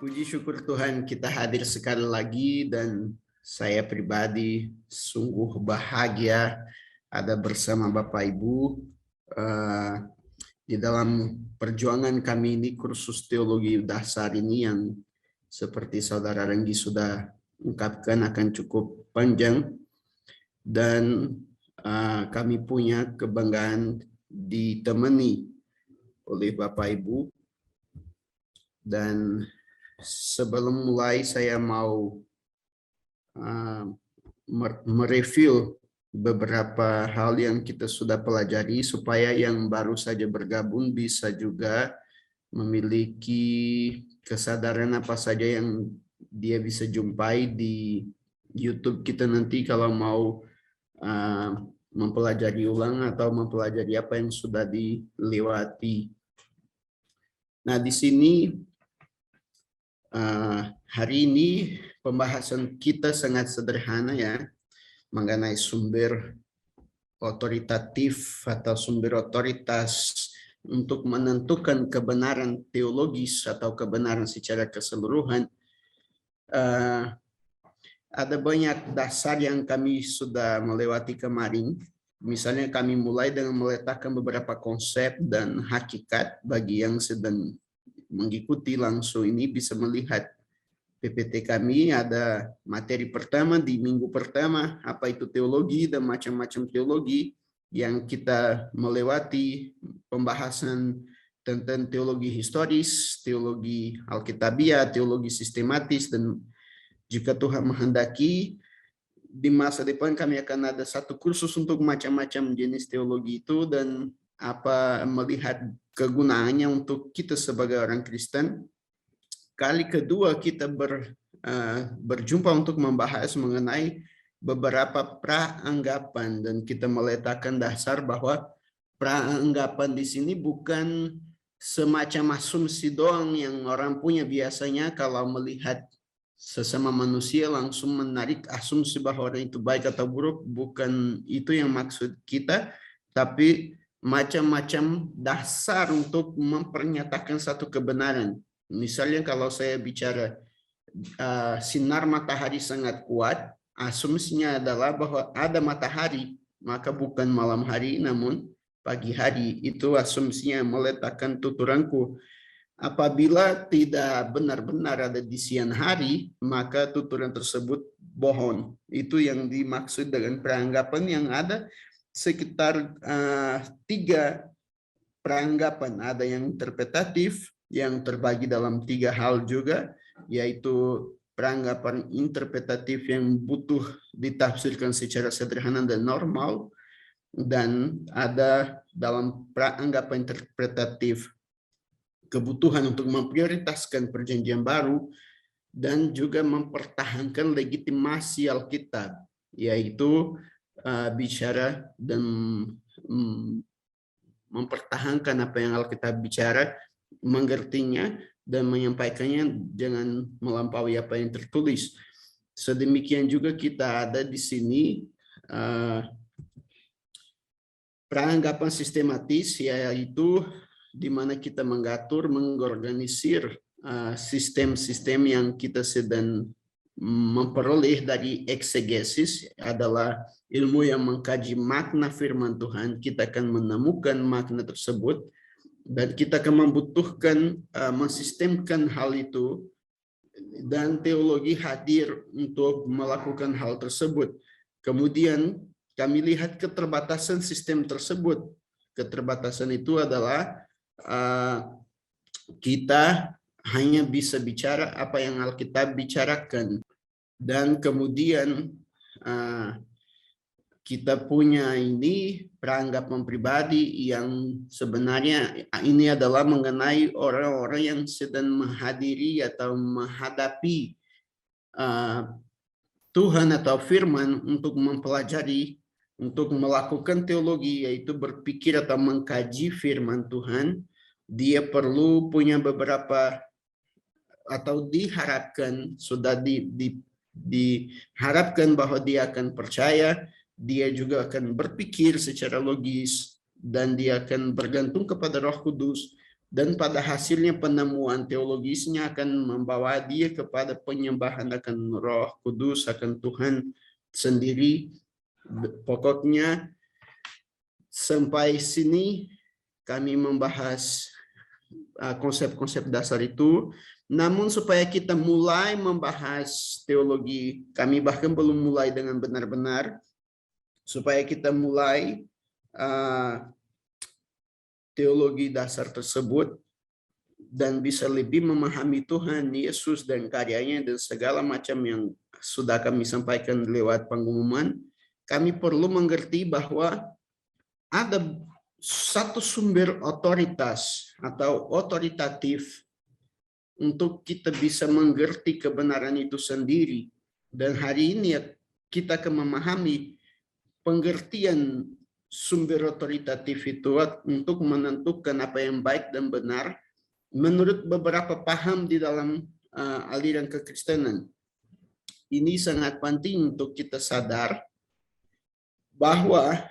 Puji syukur Tuhan kita hadir sekali lagi dan saya pribadi sungguh bahagia ada bersama Bapak Ibu di dalam perjuangan kami ini kursus teologi dasar ini yang seperti Saudara Renggi sudah ungkapkan akan cukup panjang dan kami punya kebanggaan ditemani oleh Bapak Ibu. Dan sebelum mulai saya mau mereview beberapa hal yang kita sudah pelajari supaya yang baru saja bergabung bisa juga memiliki kesadaran apa saja yang dia bisa jumpai di YouTube kita nanti kalau mau mempelajari ulang atau mempelajari apa yang sudah dilewati. Nah, di sini hari ini pembahasan kita sangat sederhana ya, mengenai sumber otoritatif atau sumber otoritas untuk menentukan kebenaran teologis atau kebenaran secara keseluruhan. Ada banyak dasar yang kami sudah melewati kemarin. Misalnya kami mulai dengan meletakkan beberapa konsep dan hakikat bagi yang sedang mengikuti langsung ini bisa melihat PPT kami ada materi pertama di minggu pertama, apa itu teologi dan macam-macam teologi yang kita melewati pembahasan tentang teologi historis, teologi alkitabiah, teologi sistematis, dan jika Tuhan menghendaki di masa depan kami akan ada satu kursus untuk macam-macam jenis teologi itu dan apa melihat kegunaannya untuk kita sebagai orang Kristen. Kali kedua kita berjumpa untuk membahas mengenai beberapa praanggapan dan kita meletakkan dasar bahwa praanggapan di sini bukan semacam asumsi doang yang orang punya biasanya kalau melihat sesama manusia langsung menarik asumsi bahwa orang itu baik atau buruk. Bukan itu yang maksud kita, tapi macam-macam dasar untuk mempernyatakan satu kebenaran. Misalnya kalau saya bicara sinar matahari sangat kuat, asumsinya adalah bahwa ada matahari, maka bukan malam hari namun pagi hari. Itu asumsinya meletakkan tuturanku. Apabila tidak benar-benar ada di siang hari, maka tuturan tersebut bohong. Itu yang dimaksud dengan peranggapan yang ada sekitar 3 peranggapan. Ada yang interpretatif, yang terbagi dalam 3 hal juga, yaitu peranggapan interpretatif yang butuh ditafsirkan secara sederhana dan normal, dan ada dalam peranggapan interpretatif kebutuhan untuk memprioritaskan perjanjian baru dan juga mempertahankan legitimasi Alkitab, yaitu bicara dan mempertahankan apa yang Alkitab bicara, mengertinya dan menyampaikannya jangan melampaui apa yang tertulis. Sedemikian juga kita ada di sini peranggapan sistematis, yaitu di mana kita mengorganisir sistem-sistem yang kita sedang memperoleh dari eksegesis, adalah ilmu yang mengkaji makna firman Tuhan. Kita akan menemukan makna tersebut dan kita akan membutuhkan mensistemkan hal itu, dan teologi hadir untuk melakukan hal tersebut. Kemudian kami lihat keterbatasan sistem tersebut. Keterbatasan itu adalah kita hanya bisa bicara apa yang Alkitab bicarakan, dan kemudian kita punya ini peranggapan pribadi yang sebenarnya ini adalah mengenai orang-orang yang sedang menghadiri atau menghadapi Tuhan atau firman untuk mempelajari, untuk melakukan teologi, yaitu berpikir atau mengkaji firman Tuhan. Dia perlu punya beberapa, atau diharapkan, sudah diharapkan bahwa dia akan percaya, dia juga akan berpikir secara logis, dan dia akan bergantung kepada Roh Kudus dan pada hasilnya penemuan teologisnya akan membawa dia kepada penyembahan akan Roh Kudus, akan Tuhan sendiri. Pokoknya sampai sini kami membahas konsep-konsep dasar itu. Namun supaya kita mulai membahas teologi, kami bahkan belum mulai dengan benar-benar, supaya kita mulai teologi dasar tersebut dan bisa lebih memahami Tuhan Yesus dan karyanya dan segala macam yang sudah kami sampaikan lewat pengumuman, kami perlu mengerti bahwa ada satu sumber otoritas atau otoritatif untuk kita bisa mengerti kebenaran itu sendiri. Dan hari ini kita akan memahami pengertian sumber otoritatif itu untuk menentukan apa yang baik dan benar menurut beberapa paham di dalam aliran kekristenan. Ini sangat penting untuk kita sadar bahwa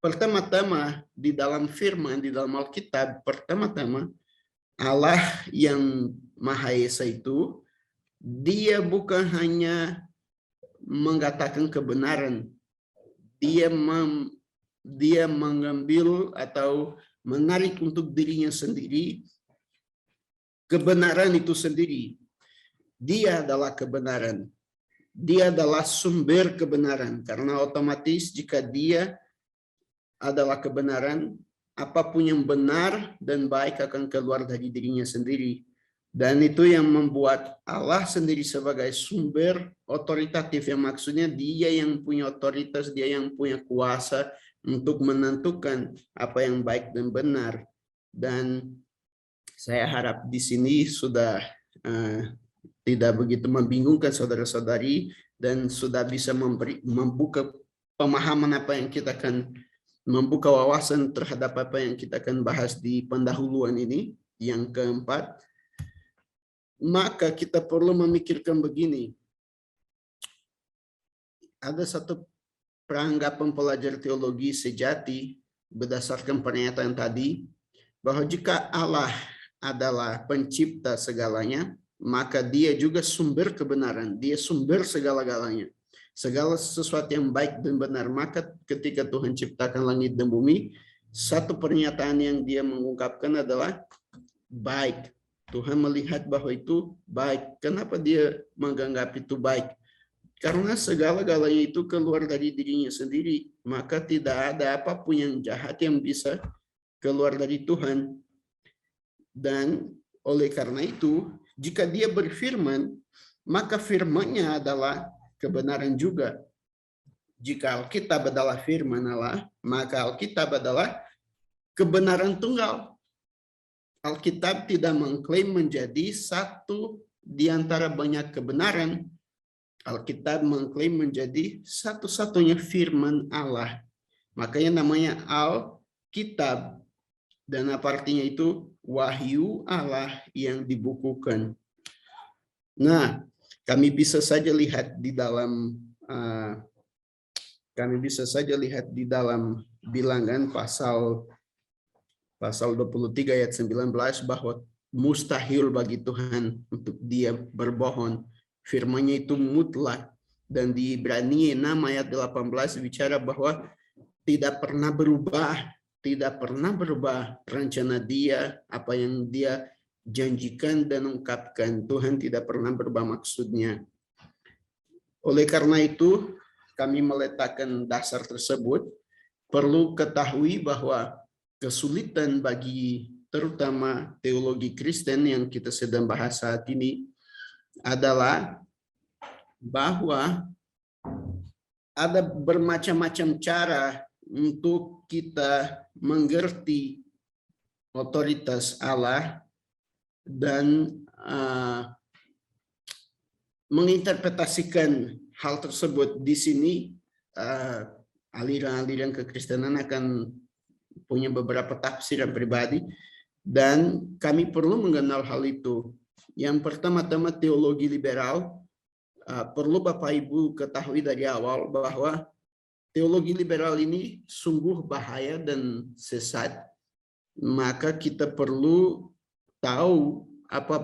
pertama-tama di dalam firman, di dalam Alkitab, pertama-tama Allah yang Maha Esa itu, dia bukan hanya mengatakan kebenaran, dia mengambil atau menarik untuk dirinya sendiri kebenaran itu sendiri. Dia adalah kebenaran. Dia adalah sumber kebenaran. Karena otomatis jika dia adalah kebenaran, apapun yang benar dan baik akan keluar dari dirinya sendiri. Dan itu yang membuat Allah sendiri sebagai sumber otoritatif, yang maksudnya dia yang punya otoritas, dia yang punya kuasa untuk menentukan apa yang baik dan benar. Dan saya harap di sini sudah tidak begitu membingungkan saudara-saudari dan sudah bisa membuka pemahaman apa yang kita akan membuka wawasan terhadap apa yang kita akan bahas di pendahuluan ini, yang keempat. Maka kita perlu memikirkan begini. Ada satu peranggapan pelajar teologi sejati berdasarkan pernyataan tadi, bahwa jika Allah adalah pencipta segalanya, maka dia juga sumber kebenaran, dia sumber segala-galanya. Segala sesuatu yang baik dan benar. Maka ketika Tuhan ciptakan langit dan bumi, satu pernyataan yang dia mengungkapkan adalah baik. Tuhan melihat bahwa itu baik. Kenapa dia menganggap itu baik? Karena segala-galanya itu keluar dari dirinya sendiri. Maka tidak ada apapun yang jahat yang bisa keluar dari Tuhan. Dan oleh karena itu, jika dia berfirman, maka firman-Nya adalah kebenaran juga. Jika Alkitab adalah firman Allah, maka Alkitab adalah kebenaran tunggal. Alkitab tidak mengklaim menjadi satu di antara banyak kebenaran. Alkitab mengklaim menjadi satu-satunya firman Allah. Makanya namanya Alkitab. Dan apa artinya itu? Wahyu Allah yang dibukukan. Nah, kami bisa saja lihat di dalam Bilangan pasal 23 ayat 19 bahwa mustahil bagi Tuhan untuk dia berbohong. Firman-Nya itu mutlak. Dan di Ibrani 6 ayat 18 bicara bahwa tidak pernah berubah rencana dia, apa yang dia janjikan dan ungkapkan. Tuhan tidak pernah berubah maksudnya. Oleh karena itu, kami meletakkan dasar tersebut. Perlu ketahui bahwa kesulitan bagi terutama teologi Kristen yang kita sedang bahas saat ini adalah bahwa ada bermacam-macam cara untuk kita mengerti otoritas Allah dan menginterpretasikan hal tersebut. Di sini aliran-aliran kekristenan akan punya beberapa tafsiran pribadi dan kami perlu mengenal hal itu. Yang pertama-tama teologi liberal, perlu Bapak Ibu ketahui dari awal bahwa teologi liberal ini sungguh bahaya dan sesat. Maka kita perlu tahu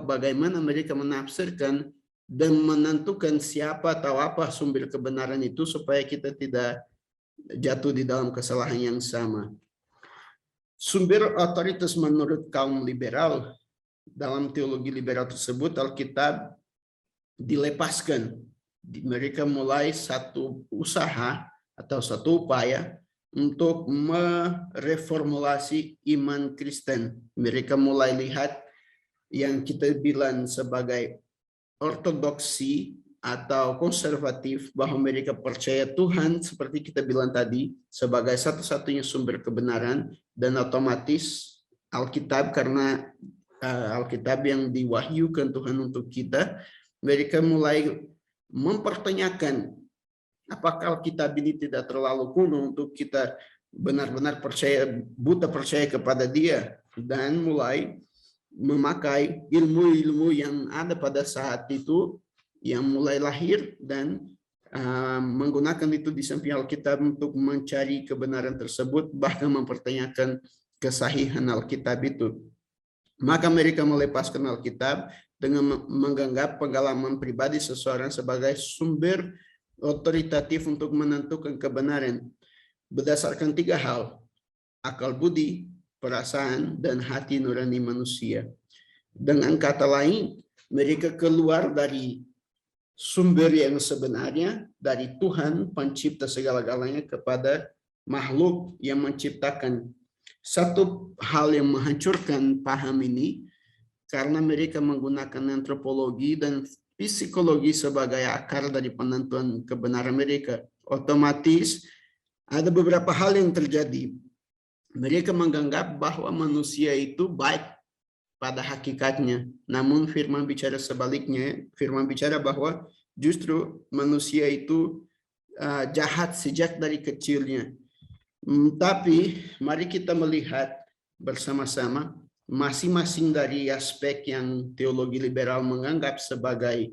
bagaimana mereka menafsirkan dan menentukan siapa atau apa sumber kebenaran itu supaya kita tidak jatuh di dalam kesalahan yang sama. Sumber otoritas menurut kaum liberal, dalam teologi liberal tersebut Alkitab dilepaskan. Mereka mulai satu usaha atau satu upaya untuk mereformulasi iman Kristen. Mereka mulai lihat yang kita bilang sebagai ortodoksi atau konservatif, bahwa mereka percaya Tuhan seperti kita bilang tadi sebagai satu-satunya sumber kebenaran, dan otomatis Alkitab, karena Alkitab yang diwahyukan Tuhan untuk kita, mereka mulai mempertanyakan apakah Alkitab ini tidak terlalu kuno untuk kita benar-benar buta percaya kepada Dia, dan mulai memakai ilmu-ilmu yang ada pada saat itu yang mulai lahir, dan menggunakan itu di samping Alkitab untuk mencari kebenaran tersebut, bahkan mempertanyakan kesahihan Alkitab itu. Maka mereka melepaskan Alkitab dengan menganggap pengalaman pribadi seseorang sebagai sumber otoritatif untuk menentukan kebenaran berdasarkan 3 hal: akal budi, perasaan, dan hati nurani manusia. Dengan kata lain, mereka keluar dari sumber yang sebenarnya, dari Tuhan pencipta segala-galanya, kepada makhluk yang menciptakan. Satu hal yang menghancurkan paham ini, karena mereka menggunakan antropologi dan psikologi sebagai akar dari penentuan kebenaran mereka. Otomatis ada beberapa hal yang terjadi. Mereka menganggap bahwa manusia itu baik pada hakikatnya. Namun firman bicara sebaliknya. Firman bicara bahwa justru manusia itu jahat sejak dari kecilnya. Tapi mari kita melihat bersama-sama masing-masing dari aspek yang teologi liberal menganggap sebagai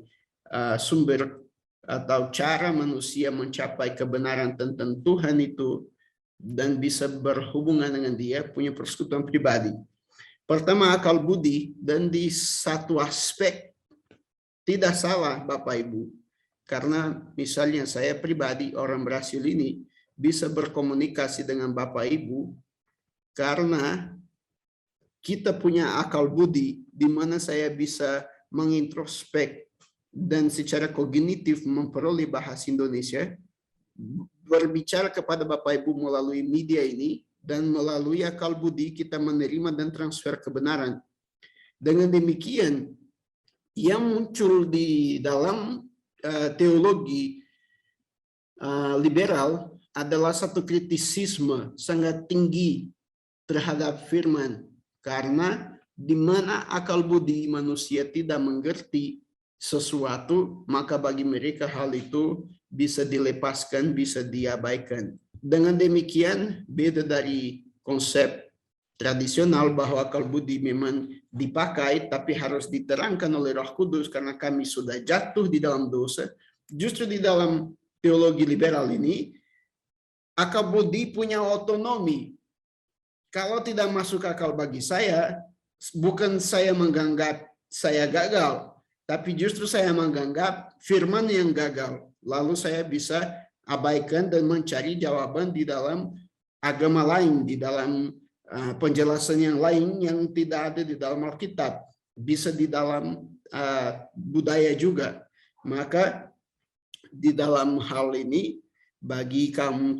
sumber atau cara manusia mencapai kebenaran tentang Tuhan itu dan bisa berhubungan dengan Dia, punya persekutuan pribadi. Pertama, akal budi, dan di satu aspek tidak salah Bapak Ibu, karena misalnya saya pribadi orang Brasil ini bisa berkomunikasi dengan Bapak Ibu karena kita punya akal budi di mana saya bisa mengintrospek dan secara kognitif memperoleh bahasa Indonesia, berbicara kepada Bapak Ibu melalui media ini, dan melalui akal budi kita menerima dan transfer kebenaran. Dengan demikian, yang muncul di dalam teologi liberal adalah satu kritisisme sangat tinggi terhadap firman, karena di mana akal budi manusia tidak mengerti sesuatu, maka bagi mereka hal itu bisa dilepaskan, bisa diabaikan. Dengan demikian, beda dari konsep tradisional bahwa akal budi memang dipakai, tapi harus diterangkan oleh Roh Kudus karena kami sudah jatuh di dalam dosa. Justru di dalam teologi liberal ini, akal budi punya otonomi. Kalau tidak masuk akal bagi saya, bukan saya menganggap saya gagal, tapi justru saya menganggap firman yang gagal. Lalu saya bisa abaikan dan mencari jawaban di dalam agama lain, di dalam penjelasan yang lain yang tidak ada di dalam Alkitab, bisa di dalam budaya juga. Maka di dalam hal ini bagi kaum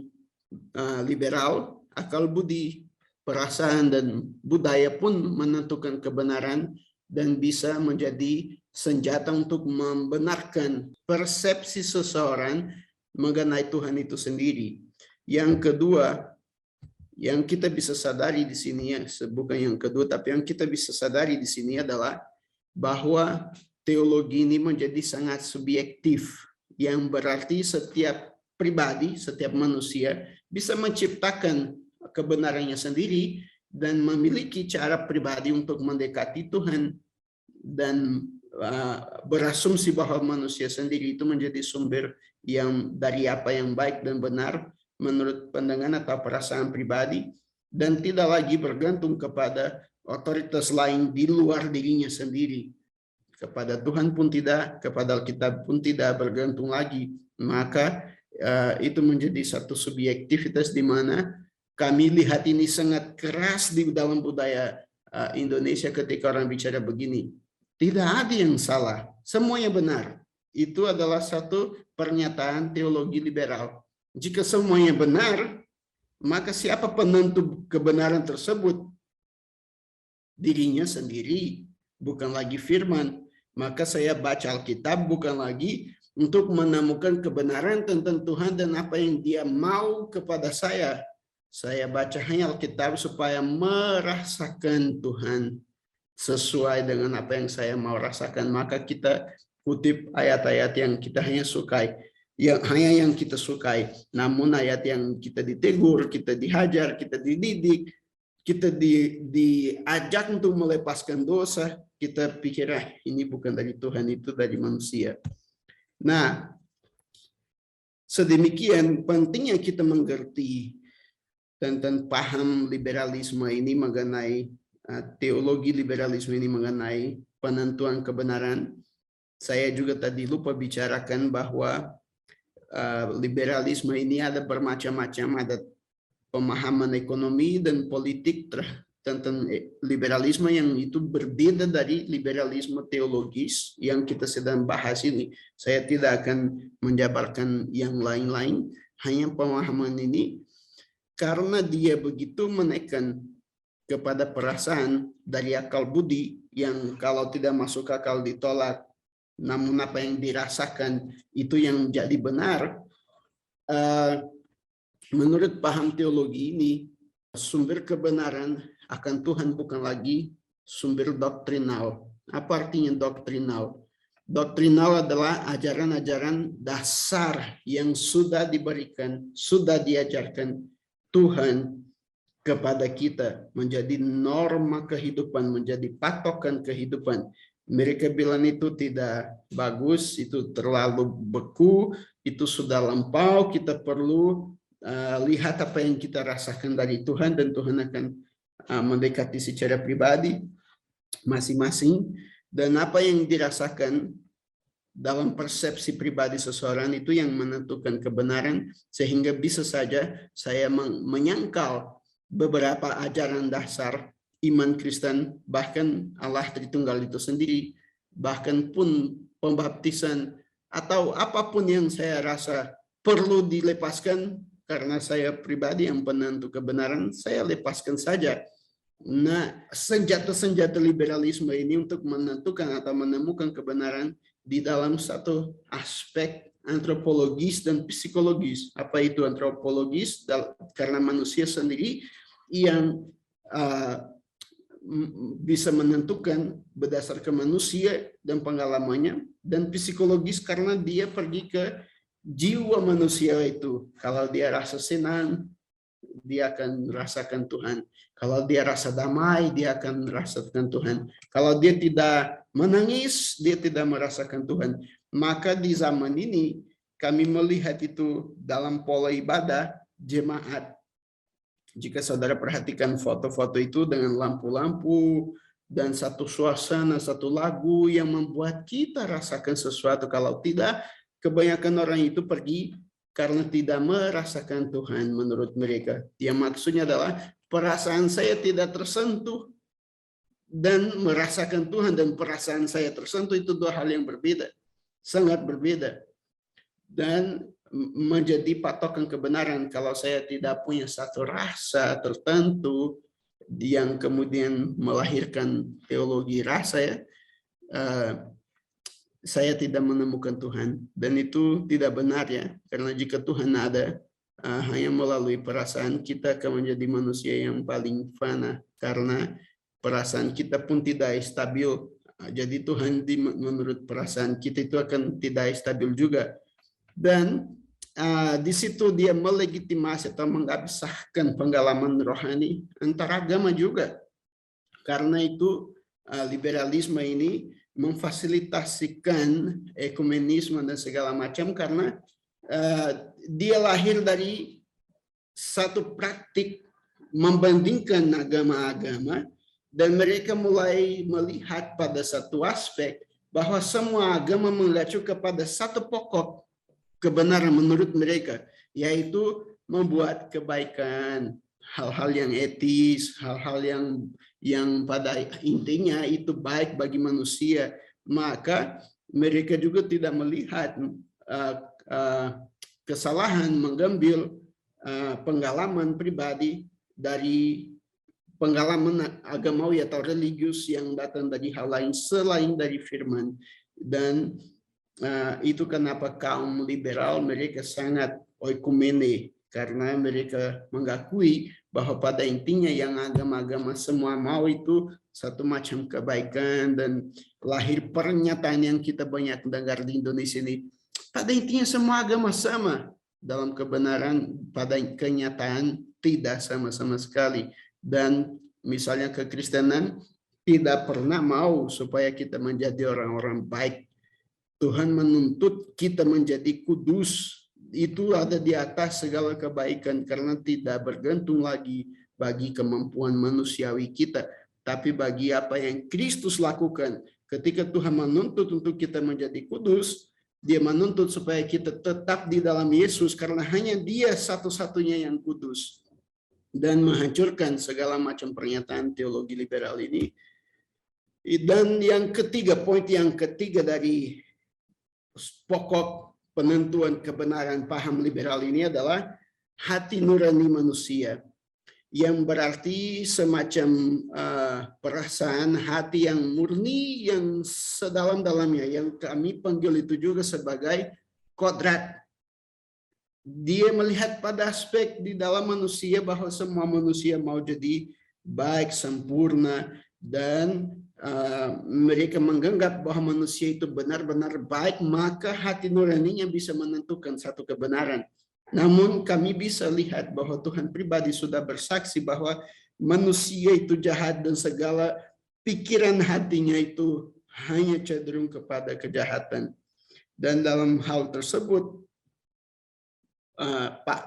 liberal, akal budi, perasaan, dan budaya pun menentukan kebenaran dan bisa menjadi senjata untuk membenarkan persepsi seseorang mengenai Tuhan itu sendiri. Yang kedua, yang kita bisa sadari di sini, bukan yang kedua, tapi yang kita bisa sadari di sini adalah bahwa teologi ini menjadi sangat subjektif, yang berarti setiap pribadi, setiap manusia bisa menciptakan kebenarannya sendiri dan memiliki cara pribadi untuk mendekati Tuhan, dan berasumsi bahwa manusia sendiri itu menjadi sumber yang dari apa yang baik dan benar menurut pandangan atau perasaan pribadi, dan tidak lagi bergantung kepada otoritas lain di luar dirinya sendiri. Kepada Tuhan pun tidak, kepada Alkitab pun tidak bergantung lagi. Maka itu menjadi satu subjektivitas di mana kami lihat ini sangat keras di dalam budaya Indonesia ketika orang bicara begini. Tidak ada yang salah, semuanya benar. Itu adalah satu pernyataan teologi liberal. Jika semuanya benar, maka siapa penentu kebenaran tersebut? Dirinya sendiri, bukan lagi firman. Maka saya baca Alkitab bukan lagi untuk menemukan kebenaran tentang Tuhan dan apa yang Dia mau kepada saya. Saya baca hanya Alkitab supaya merasakan Tuhan sesuai dengan apa yang saya mau rasakan. Maka kita kutip ayat-ayat yang kita hanya sukai, hanya yang kita sukai. Namun ayat yang kita ditegur, kita dihajar, kita dididik, kita diajak untuk melepaskan dosa, kita pikir ini bukan dari Tuhan, itu dari manusia. Nah, sedemikian pentingnya kita mengerti tentang paham liberalisme ini mengenai teologi liberalisme ini mengenai penentuan kebenaran. Saya juga tadi lupa bicarakan bahwa liberalisme ini ada bermacam-macam, ada pemahaman ekonomi dan politik tentang liberalisme yang itu berbeda dari liberalisme teologis yang kita sedang bahas ini. Saya tidak akan menjabarkan yang lain-lain, hanya pemahaman ini karena dia begitu menekan kepada perasaan dari akal budi yang kalau tidak masuk akal ditolak, namun apa yang dirasakan itu yang jadi benar. Menurut paham teologi ini, sumber kebenaran akan Tuhan bukan lagi sumber doktrinal. Apa artinya doktrinal? Doktrinal adalah ajaran-ajaran dasar yang sudah diberikan, sudah diajarkan Tuhan kepada kita, menjadi norma kehidupan, menjadi patokan kehidupan. Mereka bilang itu tidak bagus, itu terlalu beku, itu sudah lampau, kita perlu lihat apa yang kita rasakan dari Tuhan, dan Tuhan akan mendekati secara pribadi masing-masing, dan apa yang dirasakan dalam persepsi pribadi seseorang itu yang menentukan kebenaran, sehingga bisa saja saya menyangkal beberapa ajaran dasar iman Kristen, bahkan Allah Tritunggal itu sendiri, bahkan pun pembaptisan, atau apapun yang saya rasa perlu dilepaskan karena saya pribadi yang penentu kebenaran, saya lepaskan saja. Nah, senjata-senjata liberalisme ini untuk menentukan atau menemukan kebenaran di dalam satu aspek antropologis dan psikologis. Apa itu antropologis? Karena manusia sendiri yang bisa menentukan berdasarkan manusia dan pengalamannya, dan psikologis karena dia pergi ke jiwa manusia itu. Kalau dia rasa senang, dia akan merasakan Tuhan. Kalau dia rasa damai, dia akan merasakan Tuhan. Kalau dia tidak menangis, dia tidak merasakan Tuhan. Maka di zaman ini kami melihat itu dalam pola ibadah jemaat. Jika saudara perhatikan foto-foto itu dengan lampu-lampu dan satu suasana, satu lagu yang membuat kita rasakan sesuatu. Kalau tidak, kebanyakan orang itu pergi karena tidak merasakan Tuhan menurut mereka. Yang maksudnya adalah perasaan saya tidak tersentuh dan merasakan Tuhan, dan perasaan saya tersentuh itu dua hal yang berbeda, sangat berbeda. Dan menjadi patokan kebenaran kalau saya tidak punya satu rasa tertentu yang kemudian melahirkan teologi rasa, ya, saya tidak menemukan Tuhan, dan itu tidak benar, ya, karena jika Tuhan ada, hanya melalui perasaan kita akan menjadi manusia yang paling fana, karena perasaan kita pun tidak stabil. Jadi Tuhan menurut perasaan kita itu akan tidak stabil juga, dan di situ dia melegitimasi atau mengabsahkan pengalaman rohani antar agama juga, karena itu liberalisme ini memfasilitasikan ekumenisme dan segala macam karena dia lahir dari satu praktik membandingkan agama-agama Dan mereka mulai melihat pada satu aspek bahwa semua agama mengacu kepada satu pokok kebenaran menurut mereka, yaitu membuat kebaikan, hal-hal yang etis, hal-hal yang pada intinya itu baik bagi manusia. Maka mereka juga tidak melihat kesalahan mengambil pengalaman pribadi dari pengalaman agamawi atau religius yang datang dari hal lain selain dari firman. Dan itu kenapa kaum liberal mereka sangat oikumene, karena mereka mengakui bahwa pada intinya yang agama-agama semua mau itu satu macam kebaikan. Dan lahir pernyataan yang kita banyak dengar di Indonesia ini, pada intinya semua agama sama. Dalam kebenaran pada kenyataan tidak sama-sama sekali. Dan misalnya kekristenan tidak pernah mau supaya kita menjadi orang-orang baik. Tuhan menuntut kita menjadi kudus. Itu ada di atas segala kebaikan, karena tidak bergantung lagi bagi kemampuan manusiawi kita, tapi bagi apa yang Kristus lakukan. Ketika Tuhan menuntut untuk kita menjadi kudus, Dia menuntut supaya kita tetap di dalam Yesus, karena hanya Dia satu-satunya yang kudus. Dan menghancurkan segala macam pernyataan teologi liberal ini. Dan yang ketiga, poin yang ketiga dari pokok penentuan kebenaran paham liberal ini adalah hati nurani manusia, yang berarti semacam perasaan hati yang murni, yang sedalam-dalamnya, yang kami panggil itu juga sebagai kodrat. Dia melihat pada aspek di dalam manusia bahwa semua manusia mau jadi baik, sempurna, dan mereka menganggap bahwa manusia itu benar-benar baik, maka hati nuraninya bisa menentukan satu kebenaran. Namun kami bisa lihat bahwa Tuhan pribadi sudah bersaksi bahwa manusia itu jahat, dan segala pikiran hatinya itu hanya cenderung kepada kejahatan. Dan dalam hal tersebut,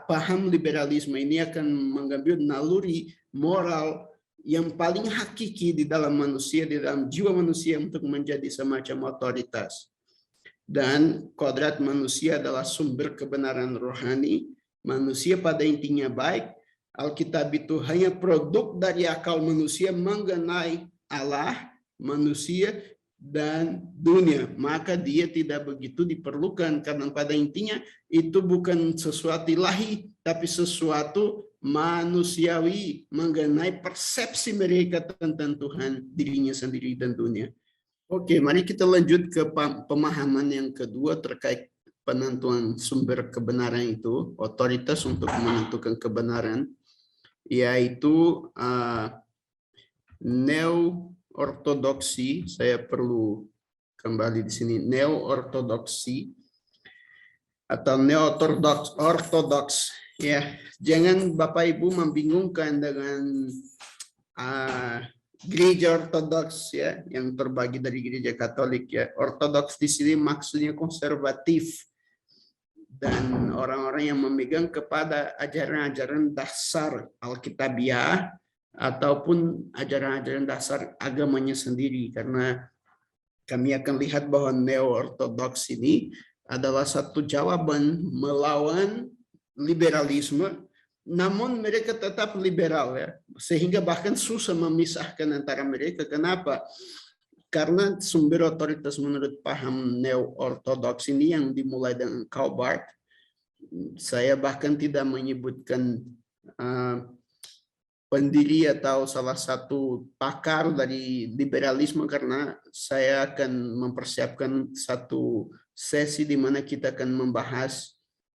paham liberalisme ini akan mengambil naluri moral yang paling hakiki di dalam manusia, di dalam jiwa manusia, untuk menjadi semacam otoritas. Dan kodrat manusia adalah sumber kebenaran rohani. Manusia pada intinya baik. Alkitab itu hanya produk dari akal manusia mengenai Allah, manusia, dan dunia. Maka dia tidak begitu diperlukan, karena pada intinya itu bukan sesuatu ilahi, tapi sesuatu manusiawi mengenai persepsi mereka tentang Tuhan, dirinya sendiri, dan dunia. Oke, mari kita lanjut ke pemahaman yang kedua terkait penentuan sumber kebenaran itu, otoritas untuk menentukan kebenaran, yaitu neo-ortodoksi. Saya perlu kembali di sini, neo-ortodoksi atau neo-ortodoks. Ya, jangan Bapak Ibu membingungkan dengan gereja ortodoks, ya, yang terbagi dari gereja Katolik, ya. Ortodoks di sini maksudnya konservatif, dan orang-orang yang memegang kepada ajaran-ajaran dasar Alkitabiah ataupun ajaran-ajaran dasar agamanya sendiri. Karena kami akan lihat bahwa neo-ortodoks ini adalah satu jawaban melawan liberalisme, namun mereka tetap liberal, ya, sehingga bahkan susah memisahkan antara mereka. Kenapa? Karena sumber otoritas menurut paham neo-ortodoks ini yang dimulai dengan Karl Barth, saya bahkan tidak menyebutkan pendiri atau salah satu pakar dari liberalisme, karena saya akan mempersiapkan satu sesi di mana kita akan membahas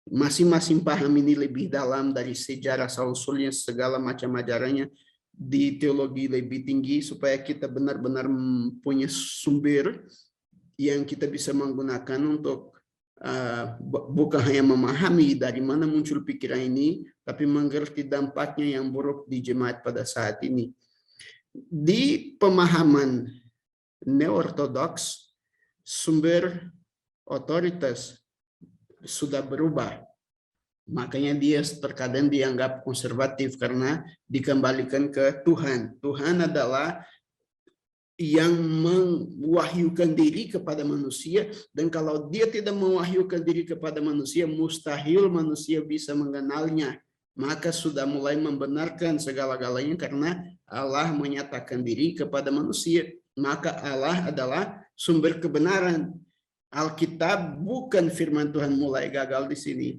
masing-masing paham ini lebih dalam, dari sejarah asal-usulnya, segala macam ajarannya, di teologi lebih tinggi, supaya kita benar-benar punya sumber yang kita bisa menggunakan untuk bukan hanya memahami dari mana muncul pikiran ini, tapi mengerti dampaknya yang buruk di jemaat pada saat ini. Di pemahaman neo-ortodoks, sumber otoritas sudah berubah. Makanya dia terkadang dianggap konservatif, karena dikembalikan ke Tuhan. Tuhan adalah yang mewahyukan diri kepada manusia, dan kalau dia tidak mewahyukan diri kepada manusia, mustahil manusia bisa mengenalnya. Maka sudah mulai membenarkan segala-galanya karena Allah menyatakan diri kepada manusia. Maka Allah adalah sumber kebenaran. Alkitab bukan firman Tuhan, mulai gagal di sini.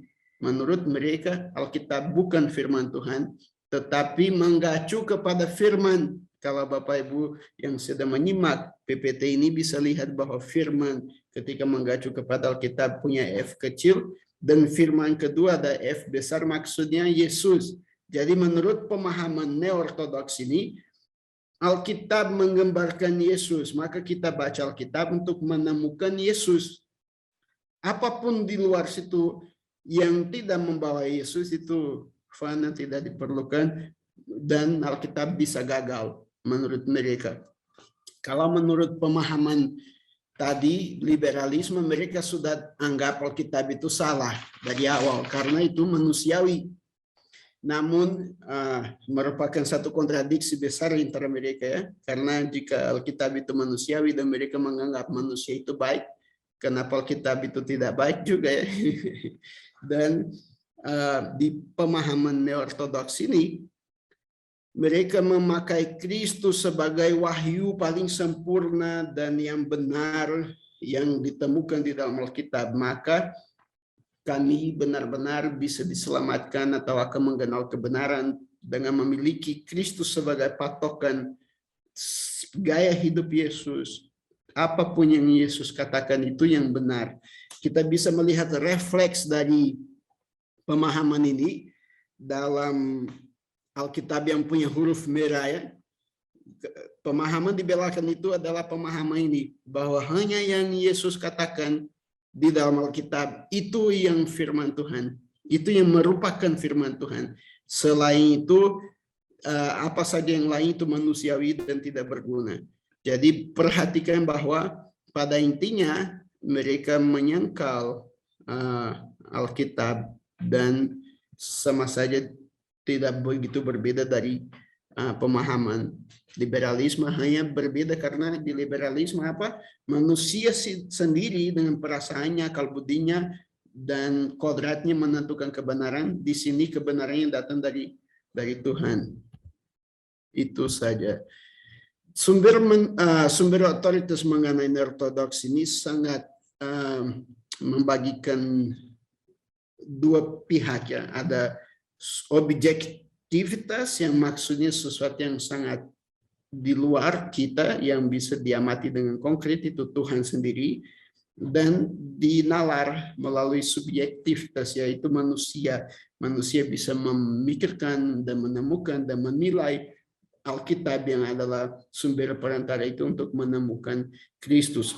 Menurut mereka, Alkitab bukan firman Tuhan, tetapi mengacu kepada firman. Kalau Bapak Ibu yang sedang menyimak PPT ini bisa lihat bahwa firman ketika mengacu kepada Alkitab punya F kecil, dan firman kedua ada F besar, maksudnya Yesus. Jadi menurut pemahaman neo-ortodoks ini, Alkitab menggambarkan Yesus, maka kita baca Alkitab untuk menemukan Yesus. Apapun di luar situ yang tidak membawa Yesus itu fana, tidak diperlukan, dan Alkitab bisa gagal menurut mereka. Kalau menurut pemahaman tadi liberalisme, mereka sudah anggap Alkitab itu salah dari awal karena itu manusiawi. Namun merupakan satu kontradiksi besar antara mereka, ya, karena jika Alkitab itu manusiawi dan mereka menganggap manusia itu baik, kenapa Alkitab itu tidak baik juga, ya? Dan di pemahaman neo-ortodoks ini, mereka memakai Kristus sebagai wahyu paling sempurna dan yang benar yang ditemukan di dalam Alkitab. Maka kami benar-benar bisa diselamatkan atau akan mengenal kebenaran dengan memiliki Kristus sebagai patokan gaya hidup Yesus. Apapun yang Yesus katakan itu yang benar. Kita bisa melihat refleks dari pemahaman ini dalam Alkitab yang punya huruf merah, ya. Pemahaman di belakang itu adalah pemahaman ini, bahwa hanya yang Yesus katakan di dalam Alkitab itu yang firman Tuhan, itu yang merupakan firman Tuhan. Selain itu, apa saja yang lain itu manusiawi dan tidak berguna. Jadi perhatikan bahwa pada intinya mereka menyangkal Alkitab dan sama saja tidak begitu berbeda dari pemahaman liberalisme. Hanya berbeda karena di liberalisme manusia sendiri dengan perasaannya, akal budinya, dan kodratnya menentukan kebenaran. Di sini kebenaran yang datang dari Tuhan. Itu saja. Sumber otoritas mengenai ortodoks ini sangat membagikan dua pihak, ya. Ada objektivitas yang maksudnya sesuatu yang sangat di luar kita yang bisa diamati dengan konkret, itu Tuhan sendiri, dan dinalar melalui subjektivitas, yaitu manusia. Manusia bisa memikirkan dan menemukan dan menilai Alkitab yang adalah sumber perantara itu untuk menemukan Kristus.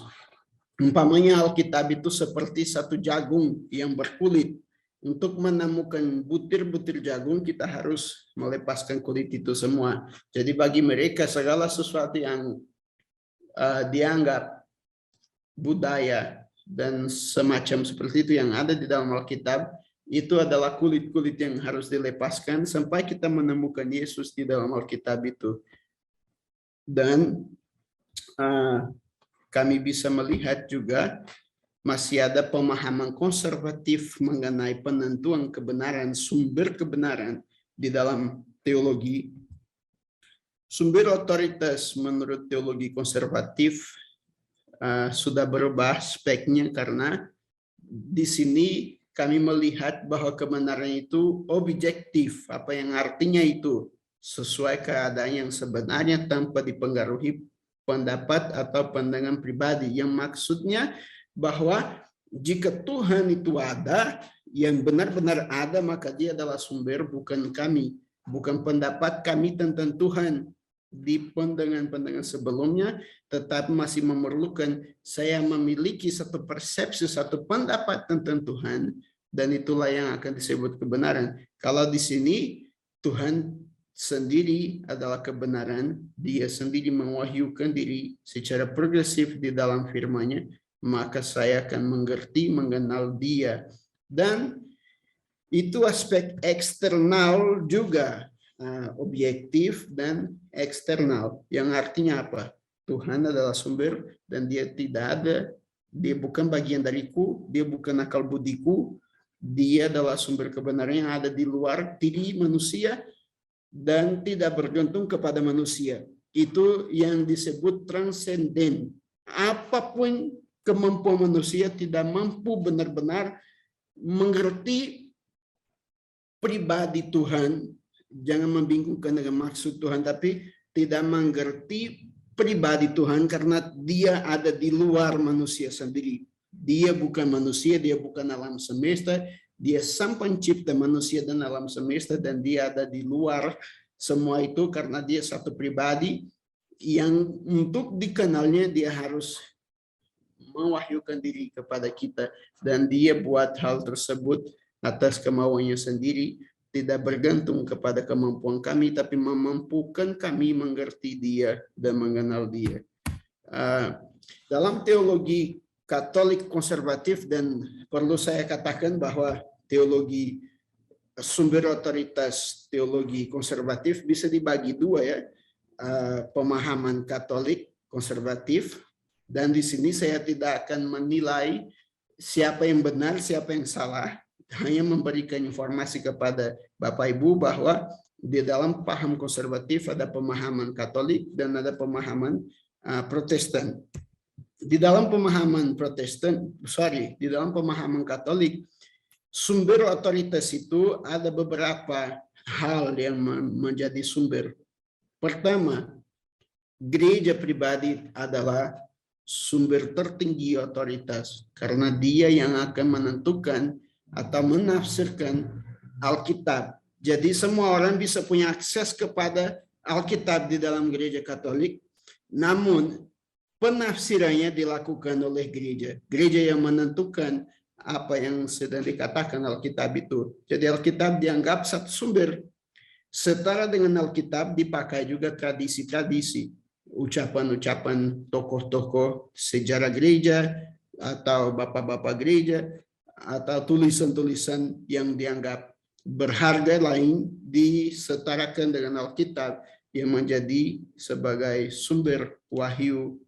Umpamanya Alkitab itu seperti satu jagung yang berkulit. Untuk menemukan butir-butir jagung, kita harus melepaskan kulit itu semua. Jadi bagi mereka segala sesuatu yang dianggap budaya dan semacam seperti itu yang ada di dalam Alkitab, itu adalah kulit-kulit yang harus dilepaskan sampai kita menemukan Yesus di dalam Alkitab itu. Dan kami bisa melihat juga masih ada pemahaman konservatif mengenai penentuan kebenaran, sumber kebenaran di dalam teologi. Sumber otoritas menurut teologi konservatif sudah berubah speknya, karena di sini kami melihat bahwa kebenaran itu objektif, apa yang artinya itu sesuai keadaan yang sebenarnya tanpa dipengaruhi pendapat atau pandangan pribadi, yang maksudnya bahwa jika Tuhan itu ada, yang benar-benar ada, maka dia adalah sumber, bukan kami, bukan pendapat kami tentang Tuhan di pandangan-pandangan sebelumnya, tetapi masih memerlukan saya memiliki satu persepsi, satu pendapat tentang Tuhan, dan itulah yang akan disebut kebenaran. Kalau di sini Tuhan sendiri adalah kebenaran, dia sendiri mewahyukan diri secara progresif di dalam firman-Nya, maka saya akan mengerti, mengenal dia. Dan itu aspek eksternal juga, objektif dan eksternal, yang artinya apa? Tuhan adalah sumber dan dia bukan bagian dariku, dia bukan akal budiku, dia adalah sumber kebenaran yang ada di luar diri manusia dan tidak bergantung kepada manusia. Itu yang disebut transenden. Apapun kemampuan manusia tidak mampu benar-benar mengerti pribadi Tuhan. Jangan membingungkan dengan maksud Tuhan, tapi tidak mengerti pribadi Tuhan karena dia ada di luar manusia sendiri. Dia bukan manusia, dia bukan alam semesta, dia sang pencipta manusia dan alam semesta, dan dia ada di luar semua itu karena dia satu pribadi yang untuk dikenalnya dia harus mewahyukan diri kepada kita, dan dia buat hal tersebut atas kemauannya sendiri, tidak bergantung kepada kemampuan kami, tapi memampukan kami mengerti dia dan mengenal dia. Dalam teologi Katolik konservatif, dan perlu saya katakan bahwa teologi sumber otoritas teologi konservatif bisa dibagi dua ya, pemahaman Katolik konservatif, dan di sini saya tidak akan menilai siapa yang benar, siapa yang salah, hanya memberikan informasi kepada Bapak Ibu bahwa di dalam paham konservatif ada pemahaman Katolik dan ada pemahaman Protestan. Di dalam pemahaman di dalam pemahaman Katolik, sumber otoritas itu ada beberapa hal yang menjadi sumber. Pertama, gereja pribadi adalah sumber tertinggi otoritas karena dia yang akan menentukan atau menafsirkan Alkitab. Jadi semua orang bisa punya akses kepada Alkitab di dalam gereja Katolik, namun penafsirannya dilakukan oleh gereja. Gereja yang menentukan apa yang sedang dikatakan Alkitab itu. Jadi Alkitab dianggap satu sumber. Setara dengan Alkitab dipakai juga tradisi-tradisi, ucapan-ucapan tokoh-tokoh sejarah gereja atau bapak-bapak gereja, atau tulisan-tulisan yang dianggap berharga lain disetarakan dengan Alkitab yang menjadi sebagai sumber wahyu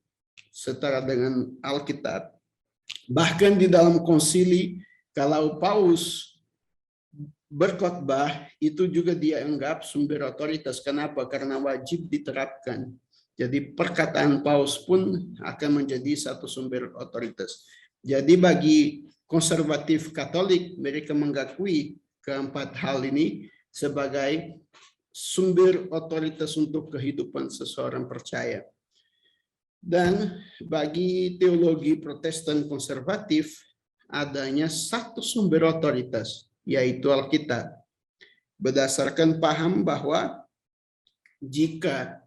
setara dengan Alkitab. Bahkan di dalam konsili, kalau Paus berkhotbah, itu juga dianggap sumber otoritas. Kenapa? Karena wajib diterapkan. Jadi perkataan Paus pun akan menjadi satu sumber otoritas. Jadi bagi konservatif Katolik, mereka mengakui keempat hal ini sebagai sumber otoritas untuk kehidupan seseorang percaya. Dan bagi teologi Protestan konservatif, adanya satu sumber otoritas, yaitu Alkitab. Berdasarkan paham bahwa jika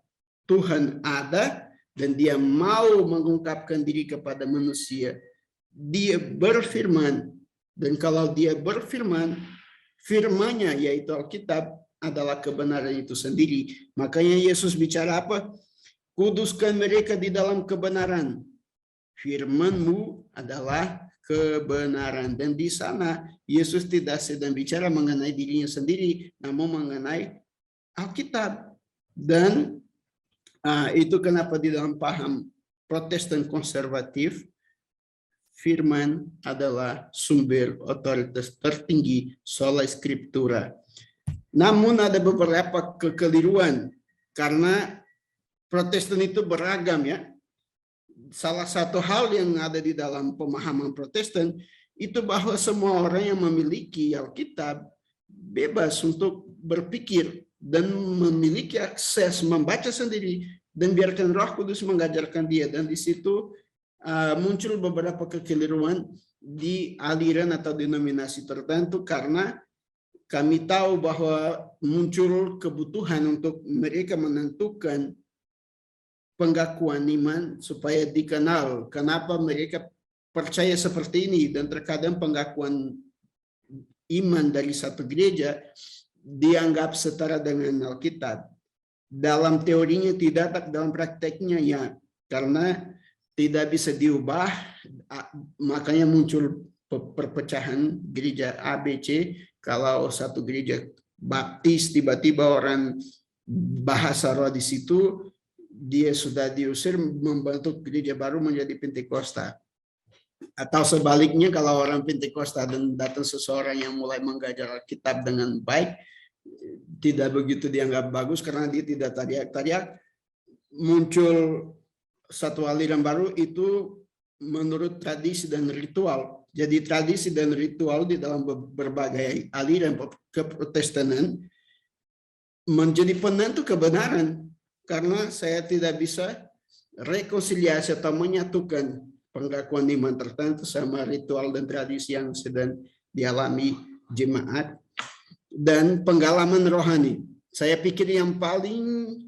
Tuhan ada dan dia mau mengungkapkan diri kepada manusia, dia berfirman, dan kalau dia berfirman, firman-Nya yaitu Alkitab adalah kebenaran itu sendiri. Makanya Yesus bicara apa? Kuduskan mereka di dalam kebenaran. Firman-Mu adalah kebenaran. Dan di sana Yesus tidak sedang bicara mengenai dirinya sendiri, namun mengenai Alkitab. Dan itu kenapa di dalam paham Protestan konservatif, firman adalah sumber otoritas tertinggi sola scriptura. Namun ada beberapa kekeliruan karena Protestan itu beragam ya. Salah satu hal yang ada di dalam pemahaman Protestan itu bahwa semua orang yang memiliki Alkitab bebas untuk berpikir dan memiliki akses membaca sendiri dan biarkan Roh Kudus mengajarkan dia. Dan di situ muncul beberapa kekeliruan di aliran atau denominasi tertentu karena kami tahu bahwa muncul kebutuhan untuk mereka menentukan pengakuan iman supaya dikenal kenapa mereka percaya seperti ini, dan terkadang pengakuan iman dari satu gereja dianggap setara dengan Alkitab. Dalam teorinya tidak, dalam prakteknya ya, karena tidak bisa diubah, makanya muncul perpecahan gereja ABC. Kalau satu gereja baptis tiba-tiba orang bahasa roh di situ, dia sudah diusir membentuk gereja baru menjadi Pentakosta. Atau sebaliknya kalau orang Pentakosta dan datang seseorang yang mulai mengajar Alkitab dengan baik, tidak begitu dianggap bagus karena dia tidak teriak-teriak, muncul satu aliran baru itu menurut tradisi dan ritual. Jadi tradisi dan ritual di dalam berbagai aliran keprotestanan menjadi penentu kebenaran, karena saya tidak bisa rekonsiliasi atau menyatukan pengakuan iman tertentu sama ritual dan tradisi yang sedang dialami jemaat dan pengalaman rohani. Saya pikir yang paling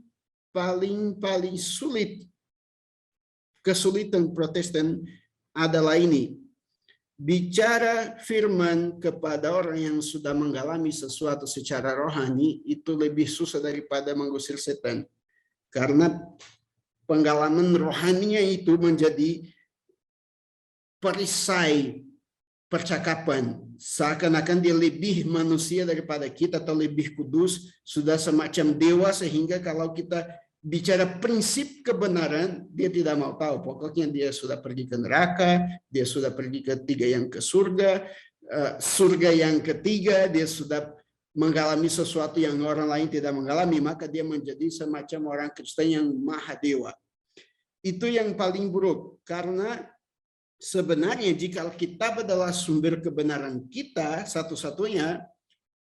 sulit, kesulitan Protestan adalah ini. Bicara firman kepada orang yang sudah mengalami sesuatu secara rohani itu lebih susah daripada mengusir setan. Karena pengalaman rohaninya itu menjadi perisai percakapan. Seakan-akan dia lebih manusia daripada kita atau lebih kudus, sudah semacam dewa, sehingga kalau kita bicara prinsip kebenaran, dia tidak mau tahu. Pokoknya dia sudah pergi ke neraka, dia sudah pergi ke tiga yang ke surga, surga yang ketiga, dia sudah mengalami sesuatu yang orang lain tidak mengalami, maka dia menjadi semacam orang Kristen yang maha dewa. Itu yang paling buruk, karena sebenarnya jika Alkitab adalah sumber kebenaran kita satu-satunya,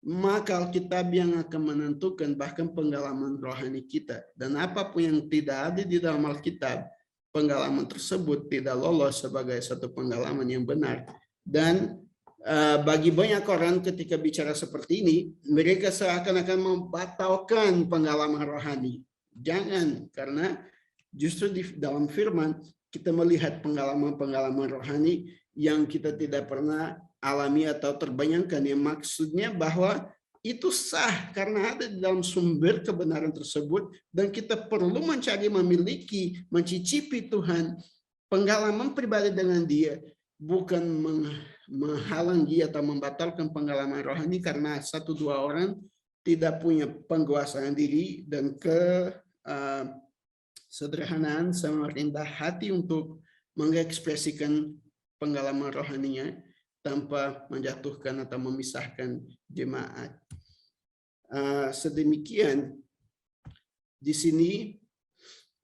maka Alkitab yang akan menentukan bahkan pengalaman rohani kita. Dan apapun yang tidak ada di dalam Alkitab, pengalaman tersebut tidak lolos sebagai satu pengalaman yang benar. Dan bagi banyak orang ketika bicara seperti ini, mereka seakan-akan membatalkan pengalaman rohani. Jangan, karena justru di dalam firman kita melihat pengalaman-pengalaman rohani yang kita tidak pernah alami atau terbayangkan, yang maksudnya bahwa itu sah karena ada di dalam sumber kebenaran tersebut, dan kita perlu mencari, memiliki, mencicipi Tuhan, pengalaman pribadi dengan Dia, bukan menghalangi atau membatalkan pengalaman rohani karena satu dua orang tidak punya penguasaan diri dan kesederhanaan sama rendah hati untuk mengekspresikan pengalaman rohaninya tanpa menjatuhkan atau memisahkan jemaat. Sedemikian, di sini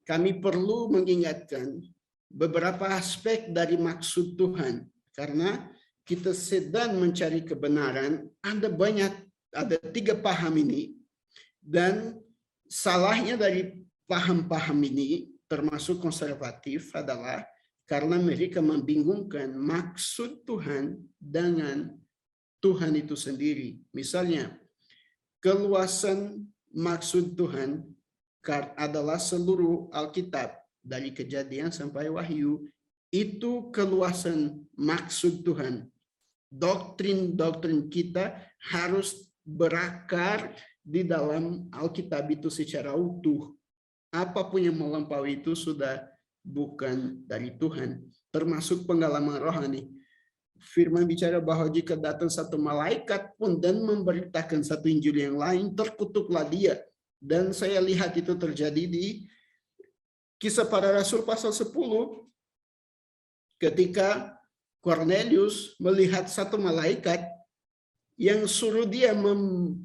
kami perlu mengingatkan beberapa aspek dari maksud Tuhan, karena kita sedang mencari kebenaran. Ada tiga paham ini, dan salahnya dari paham-paham ini termasuk konservatif adalah karena mereka membingungkan maksud Tuhan dengan Tuhan itu sendiri. Misalnya, keluasan maksud Tuhan adalah seluruh Alkitab dari Kejadian sampai Wahyu. Itu keluasan maksud Tuhan. Doktrin-doktrin kita harus berakar di dalam Alkitab itu secara utuh. Apapun yang melampaui itu sudah bukan dari Tuhan, termasuk pengalaman rohani. Firman bicara bahwa jika datang satu malaikat pun dan memberitakan satu Injil yang lain, terkutuklah dia. Dan saya lihat itu terjadi di Kisah Para Rasul pasal 10, ketika Cornelius melihat satu malaikat yang suruh dia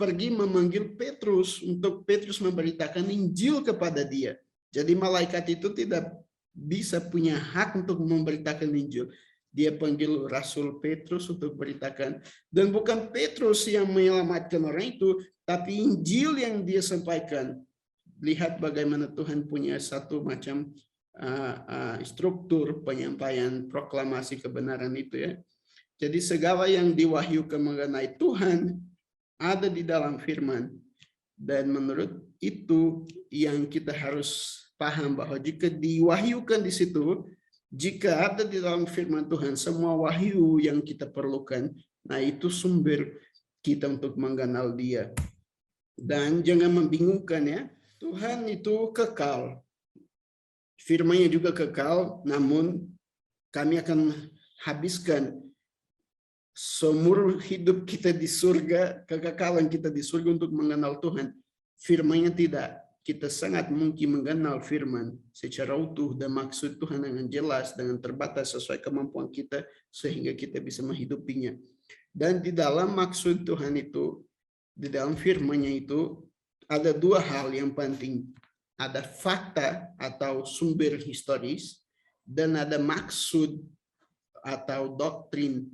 pergi memanggil Petrus untuk Petrus memberitakan Injil kepada dia. Jadi malaikat itu tidak bisa punya hak untuk memberitakan Injil. Dia panggil Rasul Petrus untuk beritakan, dan bukan Petrus yang menyelamatkan orang itu, tapi Injil yang dia sampaikan. Lihat bagaimana Tuhan punya satu macam struktur penyampaian proklamasi kebenaran itu ya. Jadi segala yang diwahyukan mengenai Tuhan ada di dalam firman, dan menurut itu yang kita harus paham bahwa jika diwahyukan di situ, jika ada di dalam firman Tuhan semua wahyu yang kita perlukan, nah itu sumber kita untuk mengenal Dia. Dan jangan membingungkan ya, Tuhan itu kekal. Firman-Nya juga kekal, namun kami akan habiskan seumur hidup kita di surga, kekekalan kita di surga untuk mengenal Tuhan. Firman-Nya tidak. kita sangat mungkin mengenal firman secara utuh dan maksud Tuhan dengan jelas, dengan terbatas sesuai kemampuan kita, sehingga kita bisa menghidupinya. Dan di dalam maksud Tuhan itu, di dalam firman-Nya itu, ada dua hal yang penting. Ada fakta atau sumber historis, dan ada maksud atau doktrin.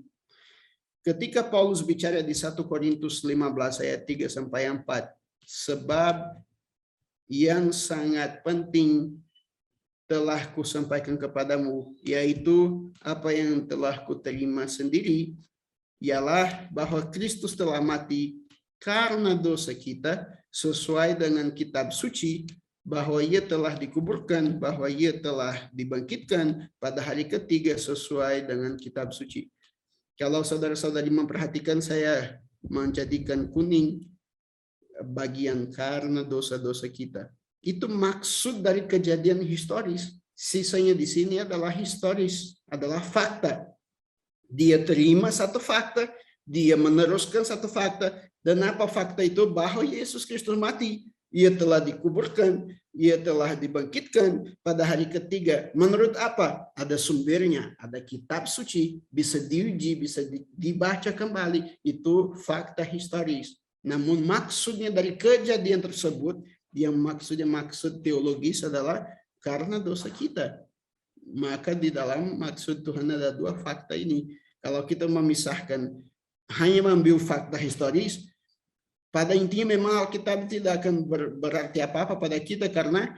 Ketika Paulus bicara di 1 Korintus 15 ayat 3-4, sebab yang sangat penting telah kusampaikan kepadamu, yaitu apa yang telah kuterima sendiri, ialah bahwa Kristus telah mati karena dosa kita sesuai dengan kitab suci, bahwa ia telah dikuburkan, bahwa ia telah dibangkitkan pada hari ketiga sesuai dengan kitab suci. Kalau saudara-saudari memperhatikan, saya menjadikan kuning bagian karena dosa-dosa kita. Itu maksud dari kejadian historis. Sisanya di sini adalah historis, adalah fakta. Dia terima satu fakta, dia meneruskan satu fakta, dan apa fakta itu? Bahwa Yesus Kristus mati, ia telah dikuburkan, ia telah dibangkitkan pada hari ketiga. Menurut apa? Ada sumbernya, ada kitab suci, bisa diuji, bisa dibaca kembali. Itu fakta historis. Namun maksudnya dari kejadian tersebut, yang maksudnya maksud teologis adalah karena dosa kita. Maka di dalam maksud Tuhan ada dua fakta ini. Kalau kita memisahkan, hanya mengambil fakta historis, pada intinya memang Alkitab tidak akan berarti apa-apa pada kita, karena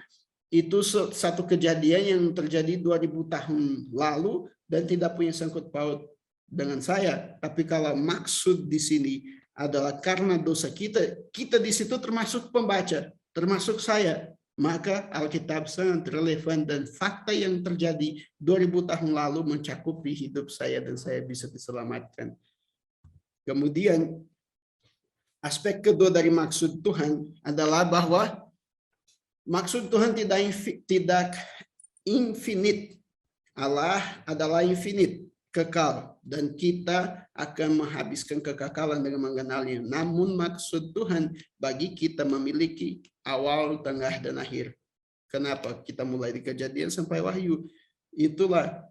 itu satu kejadian yang terjadi 2000 tahun lalu dan tidak punya sangkut paut dengan saya. Tapi kalau maksud di sini adalah karena dosa kita, kita di situ termasuk pembaca, termasuk saya. Maka Alkitab sangat relevan dan fakta yang terjadi 2000 tahun lalu mencakupi hidup saya dan saya bisa diselamatkan. Kemudian aspek kedua dari maksud Tuhan adalah bahwa maksud Tuhan tidak infinite. Allah adalah infinite, kekal, dan kita akan menghabiskan kekekalan dengan mengenalnya. Namun maksud Tuhan bagi kita memiliki awal, tengah, dan akhir. Kenapa? Kita mulai di Kejadian sampai Wahyu. Itulah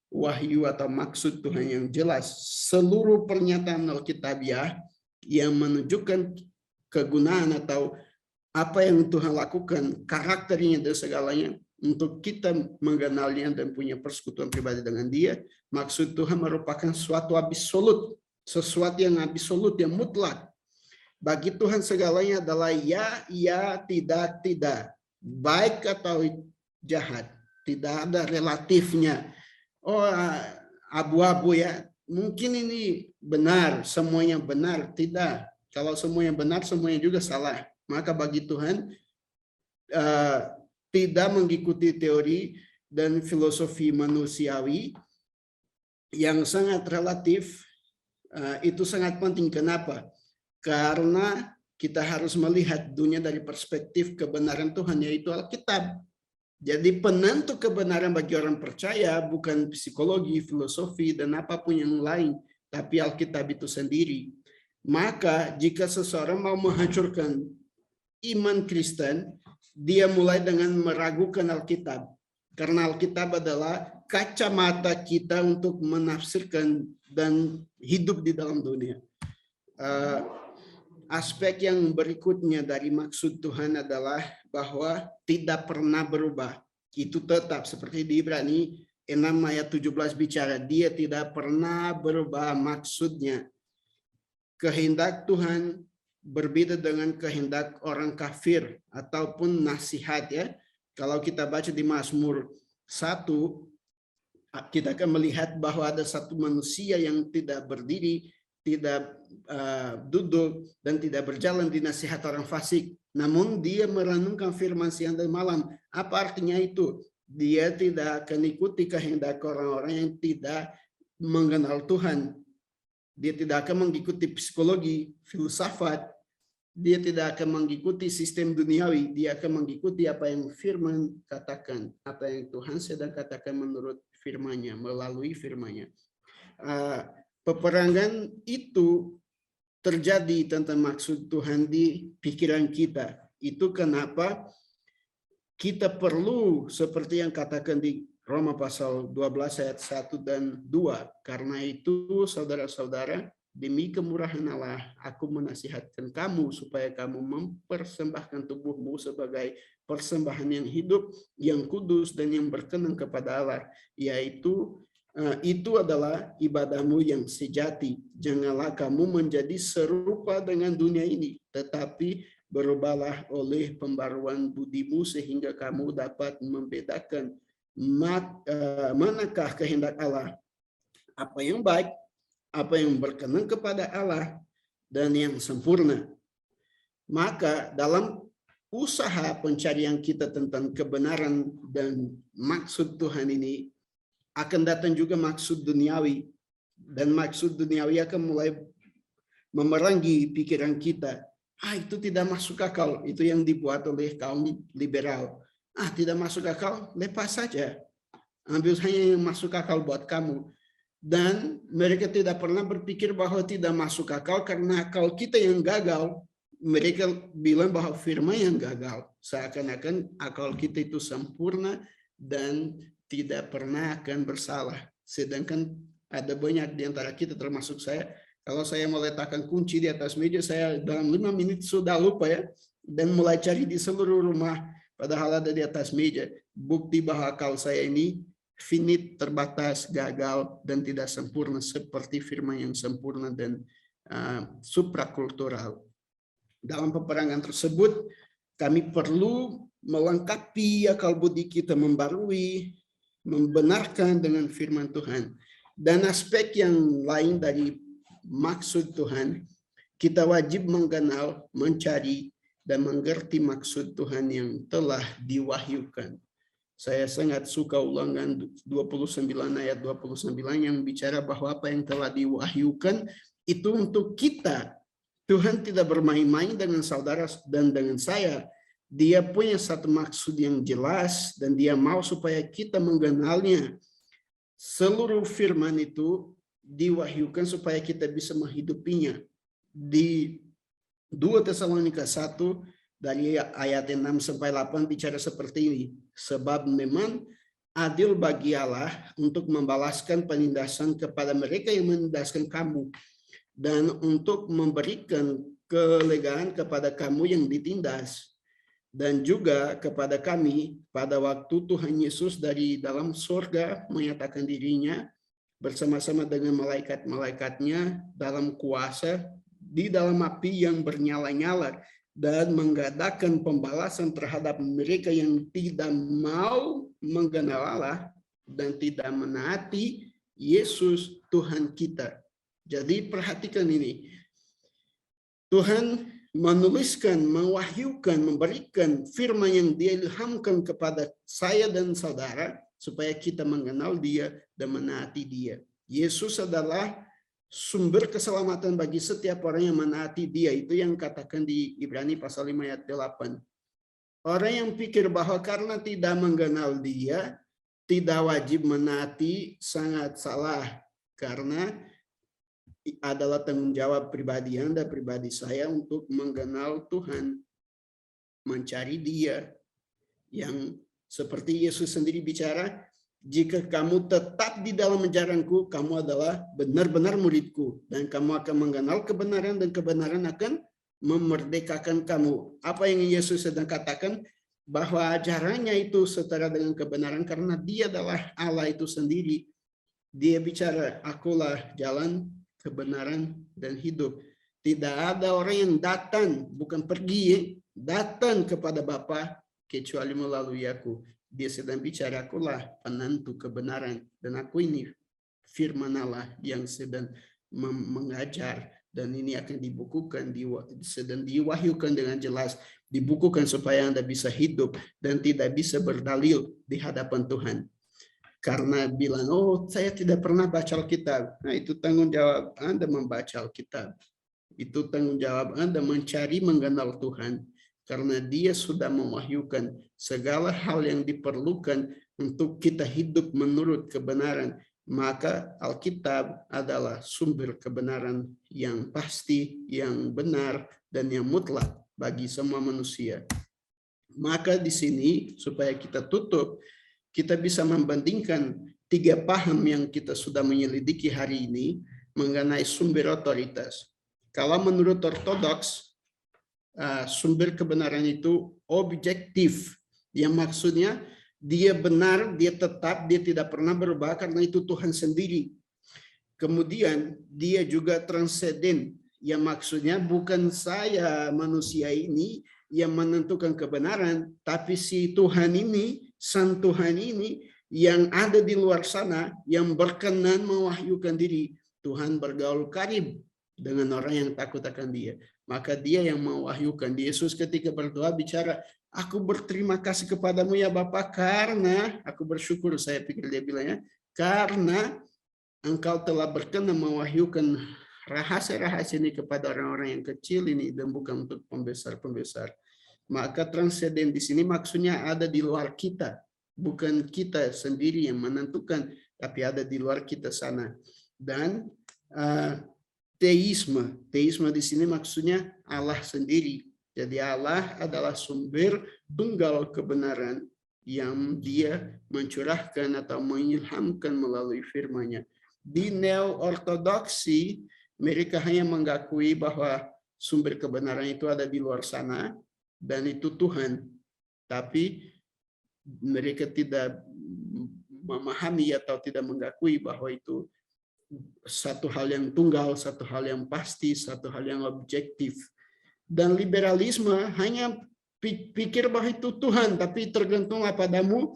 wahyu atau maksud Tuhan yang jelas. Seluruh pernyataan Alkitabiah yang menunjukkan kegunaan atau apa yang Tuhan lakukan, karakternya dan segalanya, untuk kita mengenalnya dan punya persekutuan pribadi dengan Dia. Maksud Tuhan merupakan suatu absolut, sesuatu yang absolut, yang mutlak. Bagi Tuhan segalanya adalah ya, tidak, tidak. Baik atau jahat. Tidak ada relatifnya. Oh, abu-abu ya. Mungkin ini benar, semuanya benar. Tidak. Kalau semuanya benar, semuanya juga salah. Maka bagi Tuhan, tidak mengikuti teori dan filosofi manusiawi yang sangat relatif. Itu sangat penting. Kenapa? Karena kita harus melihat dunia dari perspektif kebenaran Tuhan, yaitu Alkitab. Jadi penentu kebenaran bagi orang percaya bukan psikologi, filosofi, dan apapun yang lain, tapi Alkitab itu sendiri. Maka jika seseorang mau menghancurkan iman Kristen, dia mulai dengan meragukan Alkitab. Karena Alkitab adalah kacamata kita untuk menafsirkan dan hidup di dalam dunia. Aspek yang berikutnya dari maksud Tuhan adalah bahwa tidak pernah berubah. Itu tetap seperti di Ibrani 6 ayat 17 bicara, dia tidak pernah berubah. Maksudnya kehendak Tuhan berbeda dengan kehendak orang kafir ataupun nasihat ya. Kalau kita baca di Mazmur 1, kita akan melihat bahwa ada satu manusia yang tidak berdiri, tidak duduk, dan tidak berjalan di nasihat orang fasik. Namun dia merenungkan firman siang dan malam. Apa artinya itu? Dia tidak akan ikuti kehendak orang-orang yang tidak mengenal Tuhan. Dia tidak akan mengikuti psikologi, filsafat. Dia tidak akan mengikuti sistem duniawi. Dia akan mengikuti apa yang firman katakan. Apa yang Tuhan sedang katakan menurut firman-Nya, melalui firman-Nya. Peperangan itu terjadi tentang maksud Tuhan di pikiran kita. Itu kenapa kita perlu seperti yang katakan di Roma pasal 12 ayat 1 dan 2. Karena itu saudara-saudara, demi kemurahan Allah, aku menasihatkan kamu supaya kamu mempersembahkan tubuhmu sebagai persembahan yang hidup, yang kudus, dan yang berkenan kepada Allah. Yaitu itu adalah ibadahmu yang sejati. Janganlah kamu menjadi serupa dengan dunia ini, tetapi berubahlah oleh pembaruan budimu sehingga kamu dapat membedakan manakah kehendak Allah, apa yang baik, apa yang berkenan kepada Allah, dan yang sempurna. Maka dalam usaha pencarian kita tentang kebenaran dan maksud Tuhan ini, akan datang juga maksud duniawi. Dan maksud duniawi akan mulai memerangi pikiran kita. Itu tidak masuk akal. Itu yang dibuat oleh kaum liberal. Tidak masuk akal, lepas saja. Ambil hanya yang masuk akal buat kamu. Dan mereka tidak pernah berpikir bahwa tidak masuk akal karena akal kita yang gagal. Mereka bilang bahwa firman yang gagal. Seakan-akan akal kita itu sempurna dan tidak pernah akan bersalah. Sedangkan ada banyak di antara kita termasuk saya, kalau saya meletakkan kunci di atas meja, saya dalam 5 menit sudah lupa ya. Dan mulai cari di seluruh rumah, padahal ada di atas meja. Bukti bahwa akal saya ini finite, terbatas, gagal, dan tidak sempurna. Seperti firman yang sempurna dan suprakultural. Dalam peperangan tersebut, kami perlu melengkapi akal budi kita, membarui, membenarkan dengan firman Tuhan. Dan aspek yang lain dari maksud Tuhan, kita wajib mengenal, mencari, dan mengerti maksud Tuhan yang telah diwahyukan. Saya sangat suka ulangan 29 ayat 29 yang bicara bahwa apa yang telah diwahyukan itu untuk kita. Tuhan tidak bermain-main dengan saudara dan dengan saya. Dia punya satu maksud yang jelas dan dia mau supaya kita mengenalnya. Seluruh firman itu diwahyukan supaya kita bisa menghidupinya. Di 2 Tesalonika 1 dari ayat 6 sampai 8 bicara seperti ini. Sebab memang adil bagi Allah untuk membalaskan penindasan kepada mereka yang menindaskan kamu dan untuk memberikan kelegaan kepada kamu yang ditindas, dan juga kepada kami pada waktu Tuhan Yesus dari dalam surga menyatakan dirinya bersama-sama dengan malaikat-malaikatnya dalam kuasa di dalam api yang bernyala-nyala dan mengadakan pembalasan terhadap mereka yang tidak mau mengenal Allah dan tidak menaati Yesus Tuhan kita. Jadi perhatikan ini. Tuhan menuliskan, mewahyukan, memberikan firman yang dia ilhamkan kepada saya dan saudara supaya kita mengenal dia dan menaati dia. Yesus adalah sumber keselamatan bagi setiap orang yang menaati dia. Itu yang katakan di Ibrani pasal 5 ayat 8. Orang yang pikir bahwa karena tidak mengenal dia, tidak wajib menaati, sangat salah. Karena adalah tanggung jawab pribadi Anda, pribadi saya untuk mengenal Tuhan, mencari dia. Yang seperti Yesus sendiri bicara, jika kamu tetap di dalam ajaranku, kamu adalah benar-benar muridku. Dan kamu akan mengenal kebenaran dan kebenaran akan memerdekakan kamu. Apa yang Yesus sedang katakan? Bahwa ajarannya itu setara dengan kebenaran karena dia adalah Allah itu sendiri. Dia bicara, akulah jalan, kebenaran, dan hidup. Tidak ada orang yang datang, bukan pergi, datang kepada Bapa kecuali melalui aku. Dia sedang bicara, akulah penentu kebenaran. Dan aku ini firman Allah yang sedang mengajar. Dan ini akan dibukukan, sedang diwahyukan dengan jelas. Dibukukan supaya Anda bisa hidup dan tidak bisa berdalil di hadapan Tuhan. Karena bilang, oh saya tidak pernah baca Alkitab. Nah itu tanggung jawab Anda membaca Alkitab. Itu tanggung jawab Anda mencari mengenal Tuhan. Karena dia sudah mewahyukan segala hal yang diperlukan untuk kita hidup menurut kebenaran. Maka Alkitab adalah sumber kebenaran yang pasti, yang benar, dan yang mutlak bagi semua manusia. Maka di sini supaya kita tutup, kita bisa membandingkan 3 paham yang kita sudah menyelidiki hari ini mengenai sumber otoritas. Kalau menurut ortodoks, sumber kebenaran itu objektif, yang maksudnya dia benar, dia tetap, dia tidak pernah berubah karena itu Tuhan sendiri. Kemudian dia juga transenden, yang maksudnya bukan saya manusia ini yang menentukan kebenaran, tapi si Tuhan ini, Sang Tuhan ini yang ada di luar sana, yang berkenan mewahyukan diri. Tuhan bergaul karib dengan orang yang takut akan dia. Maka dia yang mewahyukan. Yesus ketika berdoa bicara, aku berterima kasih kepadamu ya Bapa, karena, aku bersyukur, saya pikir dia bilangnya, karena Engkau telah berkenan mewahyukan rahasia-rahasia ini kepada orang-orang yang kecil ini dan bukan untuk pembesar-pembesar. Maka transenden di sini maksudnya ada di luar kita, bukan kita sendiri yang menentukan, tapi ada di luar kita sana. Dan teisme di sini maksudnya Allah sendiri. Jadi Allah adalah sumber tunggal kebenaran yang dia mencurahkan atau mengilhamkan melalui firman-Nya. Di neo-ortodoksi, mereka hanya mengakui bahwa sumber kebenaran itu ada di luar sana, dan itu Tuhan. Tapi mereka tidak memahami atau tidak mengakui bahwa itu satu hal yang tunggal, satu hal yang pasti, satu hal yang objektif. Dan liberalisme hanya pikir bahwa itu Tuhan, tapi tergantunglah padamu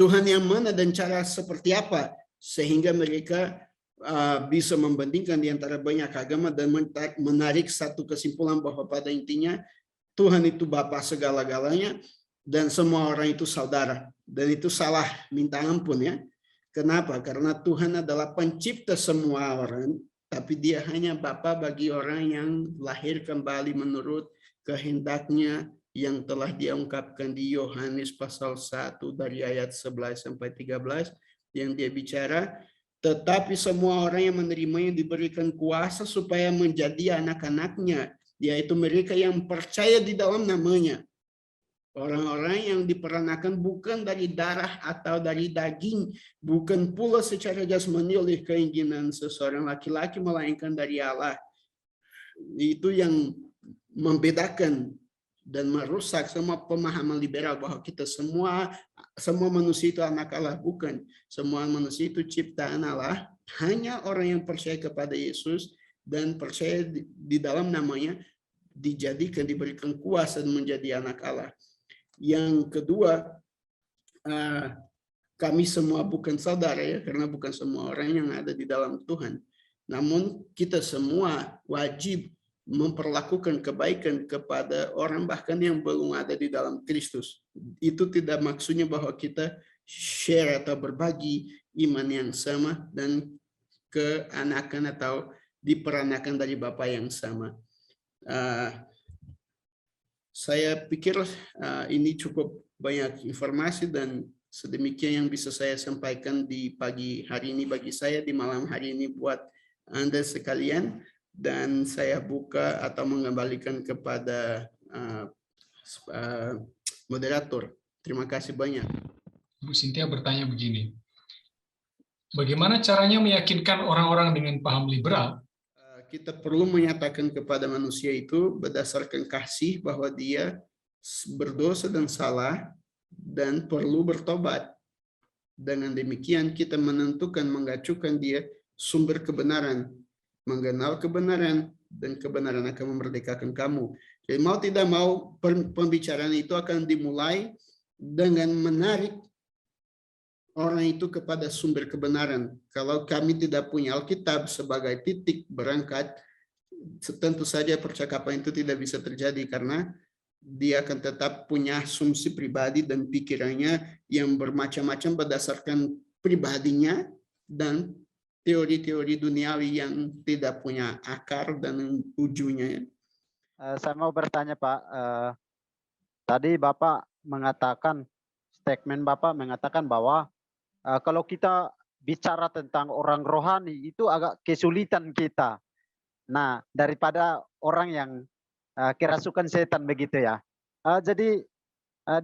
Tuhan yang mana dan cara seperti apa, sehingga mereka bisa membandingkan di antara banyak agama dan menarik satu kesimpulan bahwa pada intinya Tuhan itu Bapa segala-galanya dan semua orang itu saudara. Dan itu salah, minta ampun ya. Kenapa? Karena Tuhan adalah pencipta semua orang, tapi dia hanya Bapa bagi orang yang lahir kembali menurut kehendaknya yang telah diungkapkan di Yohanes pasal 1 dari ayat 11 sampai 13, yang dia bicara, tetapi semua orang yang menerimanya diberikan kuasa supaya menjadi anak-anaknya, yaitu mereka yang percaya di dalam namanya. Orang-orang yang diperanakan bukan dari darah atau dari daging, bukan pula secara jasmani oleh keinginan seseorang laki-laki, melainkan dari Allah. Itu yang membedakan dan merusak semua pemahaman liberal bahwa kita semua manusia itu anak Allah. Bukan. Semua manusia itu ciptaan Allah. Hanya orang yang percaya kepada Yesus dan percaya di dalam namanya dijadikan, diberikan kuasa menjadi anak Allah. Yang kedua, kami semua bukan saudara ya, karena bukan semua orang yang ada di dalam Tuhan. Namun kita semua wajib memperlakukan kebaikan kepada orang bahkan yang belum ada di dalam Kristus. Itu tidak maksudnya bahwa kita share atau berbagi iman yang sama dan keanakan atau diperanakan dari Bapa yang sama. Saya pikir ini cukup banyak informasi dan sedemikian yang bisa saya sampaikan di pagi hari ini bagi saya, di malam hari ini buat Anda sekalian. Dan saya buka atau mengembalikan kepada moderator. Terima kasih banyak. Bu Cynthia bertanya begini, bagaimana caranya meyakinkan orang-orang dengan paham liberal? Kita perlu menyatakan kepada manusia itu berdasarkan kasih bahwa dia berdosa dan salah dan perlu bertobat. Dengan demikian kita menentukan, mengacukan dia sumber kebenaran, mengenal kebenaran, dan kebenaran akan memerdekakan kamu. Jadi mau tidak mau pembicaraan itu akan dimulai dengan menarik orang itu kepada sumber kebenaran. Kalau kami tidak punya Alkitab sebagai titik berangkat, tentu saja percakapan itu tidak bisa terjadi karena dia akan tetap punya asumsi pribadi dan pikirannya yang bermacam-macam berdasarkan pribadinya dan teori-teori duniawi yang tidak punya akar dan ujungnya. Saya mau bertanya Pak, tadi Bapak mengatakan, statement Bapak mengatakan bahwa kalau kita bicara tentang orang rohani itu agak kesulitan kita. Nah, daripada orang yang kerasukan setan begitu ya. Jadi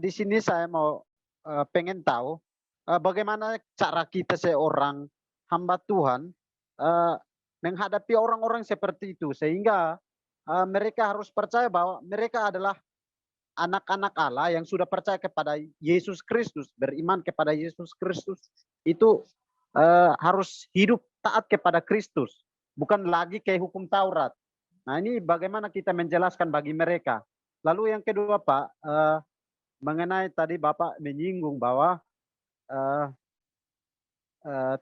Di sini saya mau pengen tahu bagaimana cara kita seorang hamba Tuhan menghadapi orang-orang seperti itu, sehingga mereka harus percaya bahwa mereka adalah anak-anak Allah yang sudah percaya kepada Yesus Kristus, beriman kepada Yesus Kristus, itu harus hidup taat kepada Kristus, bukan lagi kayak hukum Taurat. Nah, ini bagaimana kita menjelaskan bagi mereka. Lalu yang kedua, Pak, mengenai tadi Bapak menyinggung bahwa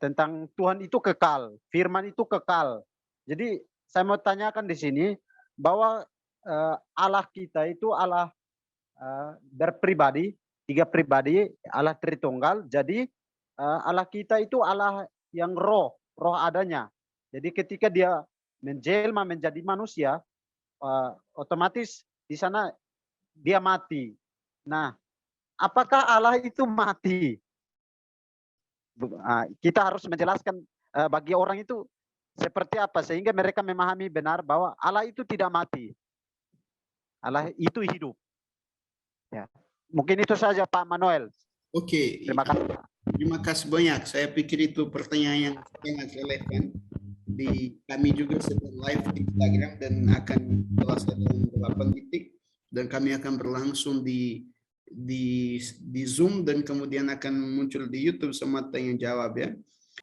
tentang Tuhan itu kekal, firman itu kekal. Jadi saya mau tanyakan di sini bahwa Allah kita itu Allah berpribadi, 3 pribadi, Allah Tritunggal. Jadi Allah kita itu Allah yang roh adanya. Jadi ketika dia menjelma menjadi manusia, otomatis di sana dia mati. Nah, apakah Allah itu mati? Kita harus menjelaskan bagi orang itu seperti apa sehingga mereka memahami benar bahwa Allah itu tidak mati. Allah itu hidup. Ya. Mungkin itu saja Pak Manuel. Oke. Terima kasih. Terima kasih banyak. Saya pikir itu pertanyaan yang sangat relevan. Kami juga sedang live di Instagram dan akan selesai dalam 8 detik, dan kami akan berlangsung di Zoom dan kemudian akan muncul di YouTube semua tanya jawab ya.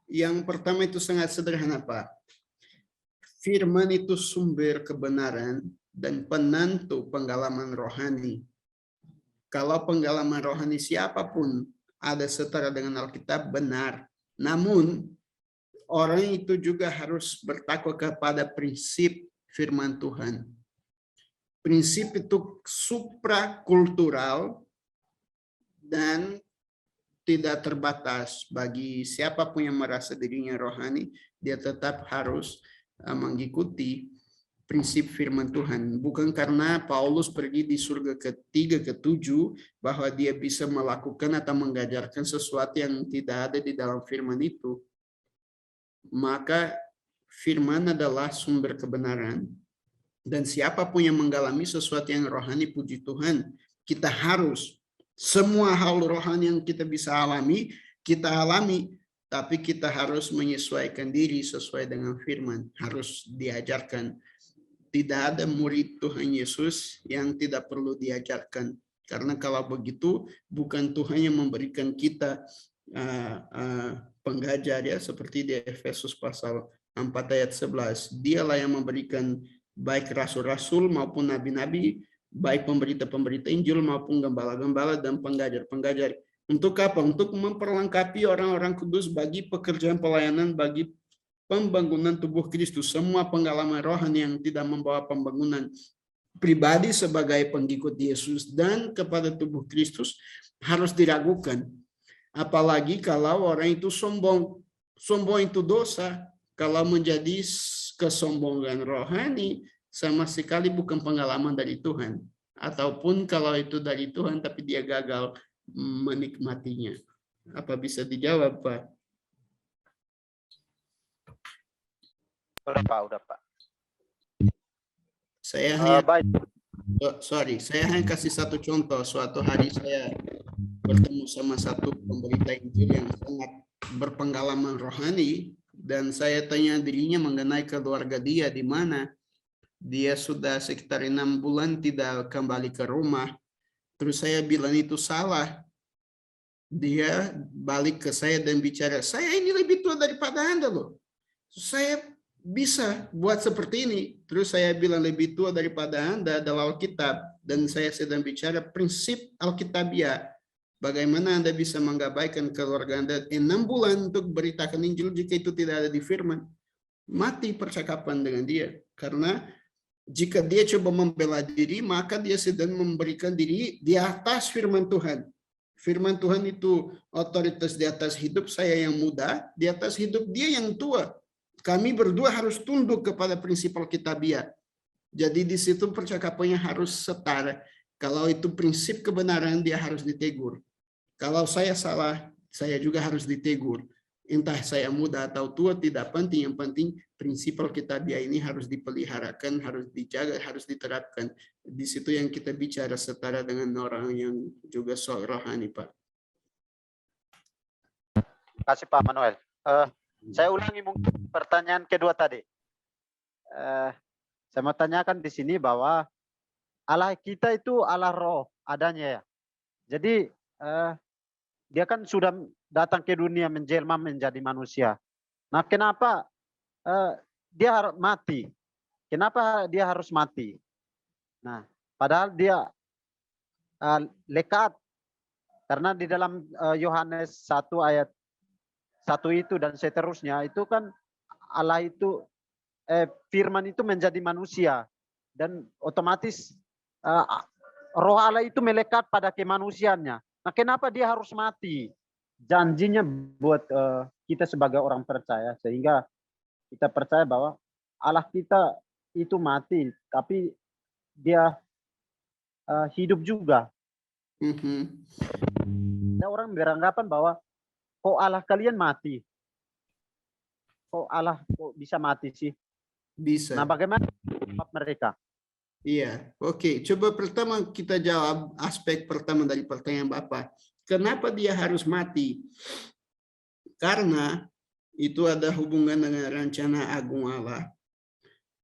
Yang pertama itu sangat sederhana Pak. Firman itu sumber kebenaran dan penentu pengalaman rohani. Kalau pengalaman rohani siapapun ada setara dengan Alkitab benar. Namun orang itu juga harus bertakwa kepada prinsip firman Tuhan. Prinsip itu suprakultural dan tidak terbatas bagi siapapun yang merasa dirinya rohani, dia tetap harus mengikuti prinsip firman Tuhan. Bukan karena Paulus pergi di surga ketiga, ketujuh, bahwa dia bisa melakukan atau mengajarkan sesuatu yang tidak ada di dalam firman itu. Maka firman adalah sumber kebenaran, dan siapapun yang mengalami sesuatu yang rohani, puji Tuhan, kita harus semua hal rohani yang kita bisa alami, kita alami, tapi kita harus menyesuaikan diri sesuai dengan firman, harus diajarkan. Tidak ada murid Tuhan Yesus yang tidak perlu diajarkan, karena kalau begitu bukan Tuhan yang memberikan kita pengajar ya, seperti di Efesus pasal 4 ayat 11. Dialah yang memberikan baik rasul-rasul maupun nabi-nabi, baik pemberita-pemberita Injil maupun gembala-gembala dan pengajar-pengajar. Untuk apa? Untuk memperlengkapi orang-orang kudus bagi pekerjaan pelayanan, bagi pembangunan tubuh Kristus. Semua pengalaman rohani yang tidak membawa pembangunan pribadi sebagai pengikut Yesus dan kepada tubuh Kristus harus diragukan. Apalagi kalau orang itu sombong. Sombong itu dosa. Kalau menjadi kesombongan rohani, sama sekali bukan pengalaman dari Tuhan. Ataupun kalau itu dari Tuhan, tapi dia gagal menikmatinya. Apa bisa dijawab, Pak? Udah Pak. Saya hanya baik. Saya hanya kasih satu contoh. Suatu hari saya bertemu sama satu pemberita Injil yang sangat berpengalaman rohani, dan saya tanya dirinya mengenai keluarga dia di mana. Dia sudah sekitar 6 bulan tidak kembali ke rumah. Terus saya bilang itu salah. Dia balik ke saya dan bicara, saya ini lebih tua daripada Anda loh. Saya bisa buat seperti ini. Terus saya bilang lebih tua daripada Anda adalah Alkitab, dan saya sedang bicara prinsip Alkitabiah. Bagaimana Anda bisa mengabaikan keluarga Anda 6 bulan untuk beritakan Injil jika itu tidak ada di firman? Mati percakapan dengan dia. Karena jika dia coba membela diri, maka dia sedang memberikan diri di atas firman Tuhan. Firman Tuhan itu otoritas di atas hidup saya yang muda, di atas hidup dia yang tua. Kami berdua harus tunduk kepada prinsip Alkitabiah. Jadi di situ percakapannya harus setara. Kalau itu prinsip kebenaran, dia harus ditegur. Kalau saya salah, saya juga harus ditegur. entah saya muda atau tua tidak penting, yang penting prinsip Alkitab ini harus dipeliharakan, harus dijaga, harus diterapkan. Di situ yang kita bicara setara dengan orang yang juga rohani, Pak. Terima kasih Pak Manuel. Saya ulangi mungkin pertanyaan kedua tadi. Saya mau tanyakan di sini bahwa Allah kita itu Allah roh adanya ya. Jadi dia kan sudah datang ke dunia menjelma menjadi manusia. Nah, kenapa dia harus mati? Kenapa dia harus mati? Nah, padahal dia lekat, karena di dalam Yohanes 1 ayat 1 itu dan seterusnya itu kan Allah itu firman itu menjadi manusia dan otomatis roh Allah itu melekat pada kemanusiaannya. Nah, kenapa dia harus mati? Janjinya buat kita sebagai orang percaya, sehingga kita percaya bahwa Allah kita itu mati, tapi dia hidup juga. Ada orang beranggapan bahwa kok Allah kalian mati? Kok Allah kok bisa mati sih? Bisa. Nah, bagaimana mereka? Iya, oke. Coba pertama kita jawab aspek pertama dari pertanyaan Bapak. Kenapa dia harus mati? Karena itu ada hubungan dengan rencana agung Allah.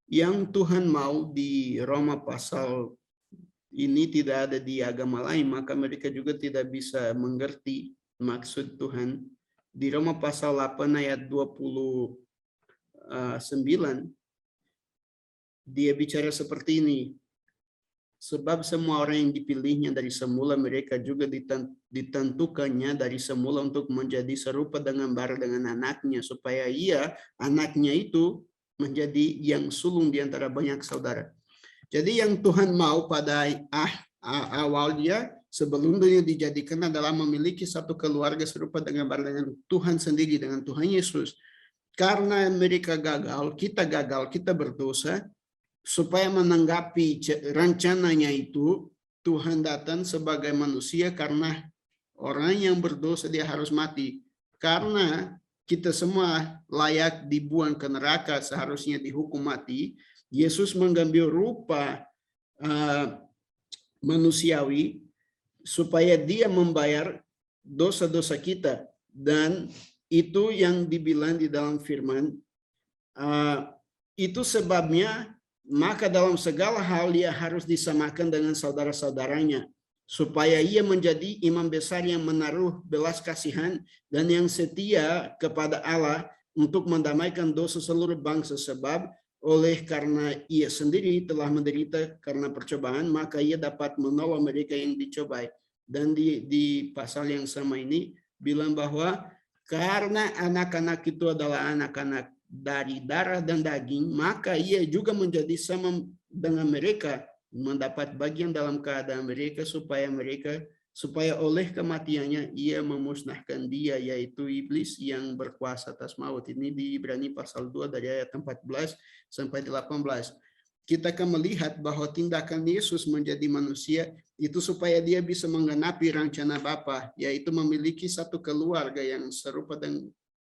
Yang Tuhan mau di Roma pasal ini tidak ada di agama lain, maka mereka juga tidak bisa mengerti maksud Tuhan. Di Roma pasal 8 ayat 29, dia bicara seperti ini. Sebab semua orang yang dipilihnya dari semula, mereka juga ditentukannya dari semula untuk menjadi serupa dengan anaknya, supaya anaknya itu menjadi yang sulung di antara banyak saudara. Jadi yang Tuhan mau pada awalnya, sebelum dunia dijadikan, adalah memiliki satu keluarga serupa dengan Tuhan sendiri, dengan Tuhan Yesus. Karena mereka gagal, kita berdosa, supaya menanggapi rencananya itu, Tuhan datang sebagai manusia karena orang yang berdosa dia harus mati. Karena kita semua layak dibuang ke neraka, seharusnya dihukum mati, Yesus mengambil rupa manusiawi supaya dia membayar dosa-dosa kita. Dan itu yang dibilang di dalam firman, itu sebabnya maka dalam segala hal dia harus disamakan dengan saudara-saudaranya, supaya ia menjadi imam besar yang menaruh belas kasihan dan yang setia kepada Allah untuk mendamaikan dosa seluruh bangsa. Sebab oleh karena ia sendiri telah menderita karena percobaan, maka ia dapat menolong mereka yang dicobai. Dan di pasal yang sama ini bilang bahwa karena anak-anak itu adalah anak-anak dari darah dan daging, maka ia juga menjadi sama dengan mereka, mendapat bagian dalam keadaan mereka, supaya oleh kematiannya ia memusnahkan dia, yaitu iblis yang berkuasa atas maut. Ini di Ibrani pasal 2 dari ayat 14 sampai 18. Kita akan melihat bahwa tindakan Yesus menjadi manusia itu supaya dia bisa menggenapi rencana Bapa, yaitu memiliki satu keluarga yang serupa dan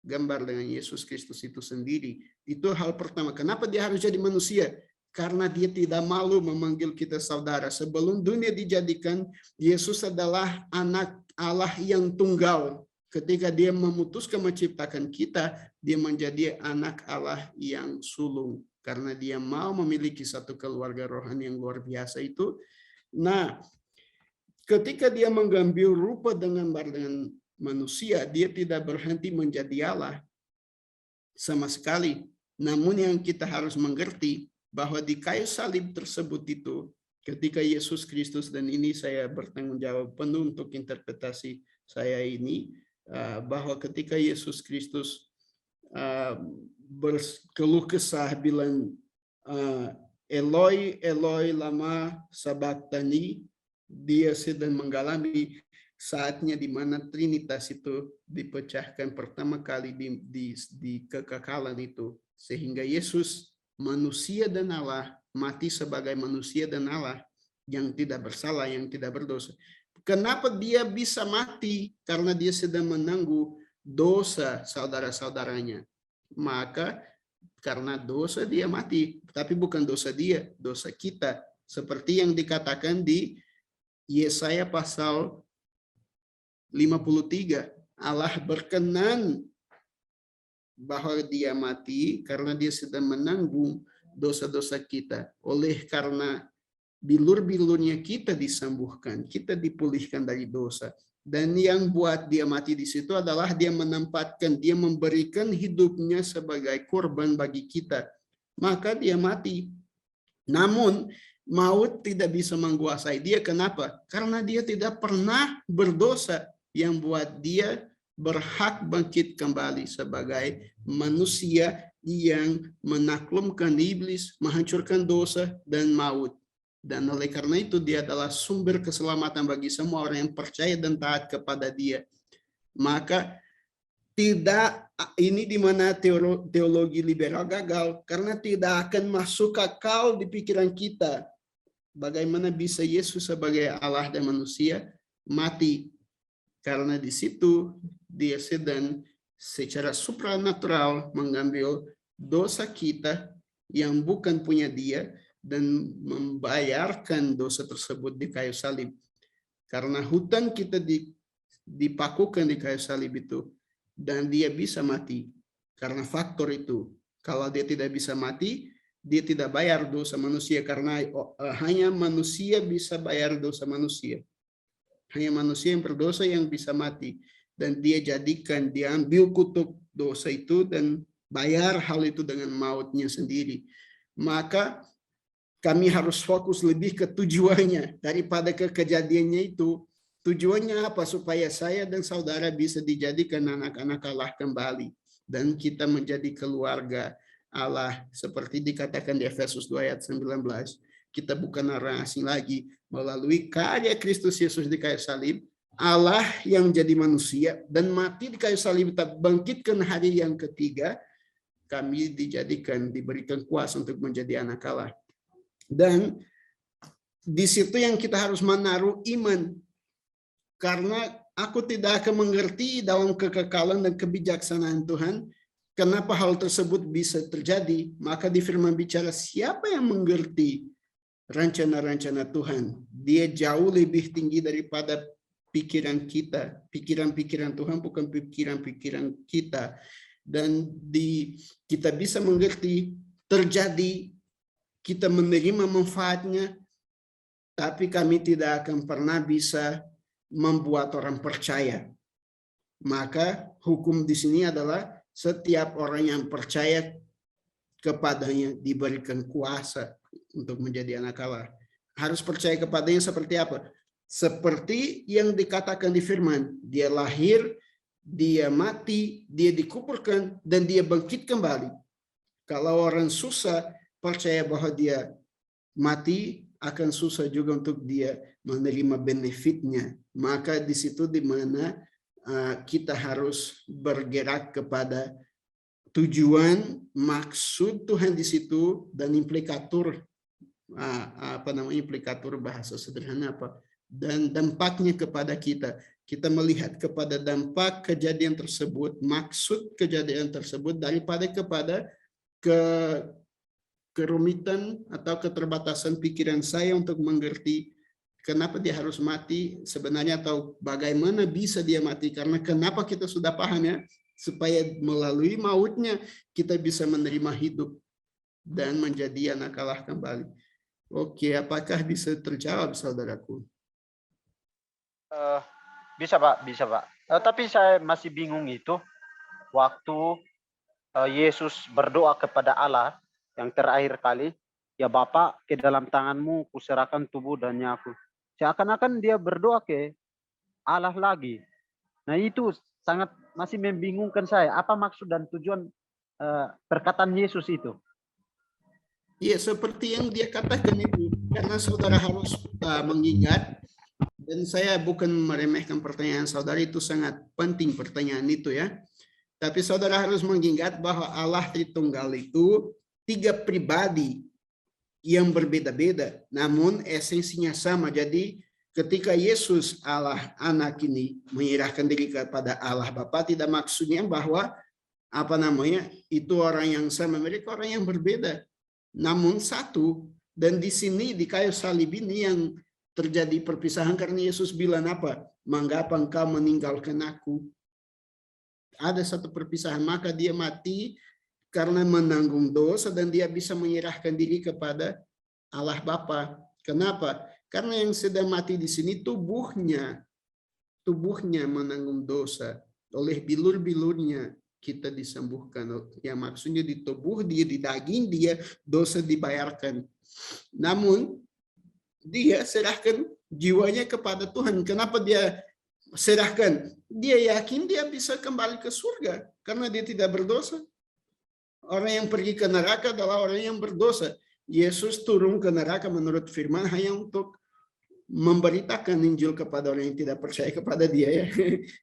gambar dengan Yesus Kristus itu sendiri. Itu hal pertama. Kenapa dia harus jadi manusia? Karena dia tidak malu memanggil kita saudara. Sebelum dunia dijadikan, Yesus adalah anak Allah yang tunggal. Ketika dia memutuskan menciptakan kita, dia menjadi anak Allah yang sulung. Karena dia mau memiliki satu keluarga rohani yang luar biasa itu. Nah, ketika dia mengambil rupa dengan manusia, dia tidak berhenti menjadi Allah sama sekali. Namun yang kita harus mengerti bahwa di kayu salib tersebut itu, ketika Yesus Kristus, dan ini saya bertanggung jawab penuh untuk interpretasi saya ini, bahwa ketika Yesus Kristus berkeluh kesah bilang, Eloi, Eloi, lama sabachthani, dia sedang mengalami saatnya di mana Trinitas itu dipecahkan pertama kali di kekekalan itu, sehingga Yesus manusia dan Allah mati sebagai manusia dan Allah yang tidak bersalah, yang tidak berdosa. Kenapa dia bisa mati? Karena dia sedang menanggung dosa saudara-saudaranya. Maka karena dosa dia mati, tapi bukan dosa dia, dosa kita. Seperti yang dikatakan di Yesaya pasal 53, Allah berkenan bahwa dia mati karena dia sedang menanggung dosa-dosa kita. Oleh karena bilur-bilurnya kita disembuhkan, kita dipulihkan dari dosa. Dan yang buat dia mati di situ adalah dia menempatkan, dia memberikan hidupnya sebagai korban bagi kita. Maka dia mati. Namun maut tidak bisa menguasai dia. Kenapa? Karena dia tidak pernah berdosa, yang buat dia berhak bangkit kembali sebagai manusia yang menaklukkan iblis, menghancurkan dosa dan maut. Dan oleh karena itu dia adalah sumber keselamatan bagi semua orang yang percaya dan taat kepada dia. Maka tidak, ini di mana teologi liberal gagal, karena tidak akan masuk akal di pikiran kita bagaimana bisa Yesus sebagai Allah dan manusia mati. Karena di situ dia sedang secara supranatural mengambil dosa kita yang bukan punya dia dan membayarkan dosa tersebut di kayu salib. Karena hutang kita dipakukan di kayu salib itu, dan dia bisa mati karena faktor itu. Kalau dia tidak bisa mati, dia tidak bayar dosa manusia, karena hanya manusia bisa bayar dosa manusia. Hanya manusia yang berdosa yang bisa mati. Dan dia jadikan, dia ambil kutuk dosa itu dan bayar hal itu dengan mautnya sendiri. Maka kami harus fokus lebih ke tujuannya daripada ke kejadiannya itu. Tujuannya apa? Supaya saya dan saudara bisa dijadikan anak-anak Allah kembali. Dan kita menjadi keluarga Allah. Seperti dikatakan di Efesus 2 ayat 19. Kita bukan orang asing lagi. Melalui karya Kristus Yesus di kayu salib, Allah yang jadi manusia dan mati di kayu salib, bangkitkan hari yang ketiga, kami diberikan kuasa untuk menjadi anak Allah. Dan di situ yang kita harus menaruh iman. Karena aku tidak akan mengerti dalam kekekalan dan kebijaksanaan Tuhan, kenapa hal tersebut bisa terjadi. Maka di firman bicara, siapa yang mengerti rencana-rencana Tuhan? Dia jauh lebih tinggi daripada pikiran kita. Pikiran-pikiran Tuhan bukan pikiran-pikiran kita. Dan kita bisa mengerti, terjadi, kita menerima manfaatnya, tapi kami tidak akan pernah bisa membuat orang percaya. Maka hukum di sini adalah setiap orang yang percaya kepadanya diberikan kuasa untuk menjadi anak Allah. Harus percaya kepadanya seperti apa? Seperti yang dikatakan di firman, dia lahir, dia mati, dia dikuburkan, dan dia bangkit kembali. Kalau orang susah percaya bahwa dia mati, akan susah juga untuk dia menerima benefitnya. Maka di situ di mana kita harus bergerak kepada tujuan, maksud Tuhan di situ, dan implikatur, implikatur bahasa sederhana apa, dan dampaknya kepada kita. Kita melihat kepada dampak kejadian tersebut, maksud kejadian tersebut, daripada kepada kerumitan atau keterbatasan pikiran saya untuk mengerti kenapa dia harus mati sebenarnya, atau bagaimana bisa dia mati. Karena kenapa kita sudah paham ya, supaya melalui mautnya kita bisa menerima hidup dan menjadi anak Allah kembali. Oke, apakah bisa terjawab, saudaraku? Bisa Pak, bisa Pak. Tapi saya masih bingung itu, waktu Yesus berdoa kepada Allah yang terakhir kali, ya Bapa, ke dalam tanganmu kuserahkan tubuh dan nyaku. Seakan-akan dia berdoa ke Allah lagi. Nah itu sangat masih membingungkan saya. Apa maksud dan tujuan perkataan Yesus itu? Ya, seperti yang dia katakan itu. Karena saudara harus mengingat, dan saya bukan meremehkan pertanyaan saudara, itu sangat penting pertanyaan itu ya. Tapi saudara harus mengingat bahwa Allah Tritunggal itu 3 pribadi yang berbeda-beda, namun esensinya sama. Jadi ketika Yesus Allah anak ini menyerahkan diri kepada Allah Bapa, tidak maksudnya bahwa itu orang yang sama, mereka orang yang berbeda, namun satu. Dan di sini di kayu salib ini yang terjadi perpisahan karena Yesus bilang apa? Mengapa engkau meninggalkan aku? Ada satu perpisahan, maka dia mati karena menanggung dosa dan dia bisa menyerahkan diri kepada Allah Bapa. Kenapa? Karena yang sedang mati di sini tubuhnya menanggung dosa. Oleh bilur-bilurnya kita disembuhkan. Yang maksudnya di tubuh dia, di daging dia, dosa dibayarkan. Namun dia serahkan jiwanya kepada Tuhan. Kenapa dia serahkan? Dia yakin dia bisa kembali ke surga karena dia tidak berdosa. Orang yang pergi ke neraka adalah orang yang berdosa. Yesus turun ke neraka menurut firman hanya untuk memberitakan Injil kepada orang yang tidak percaya kepada dia, ya.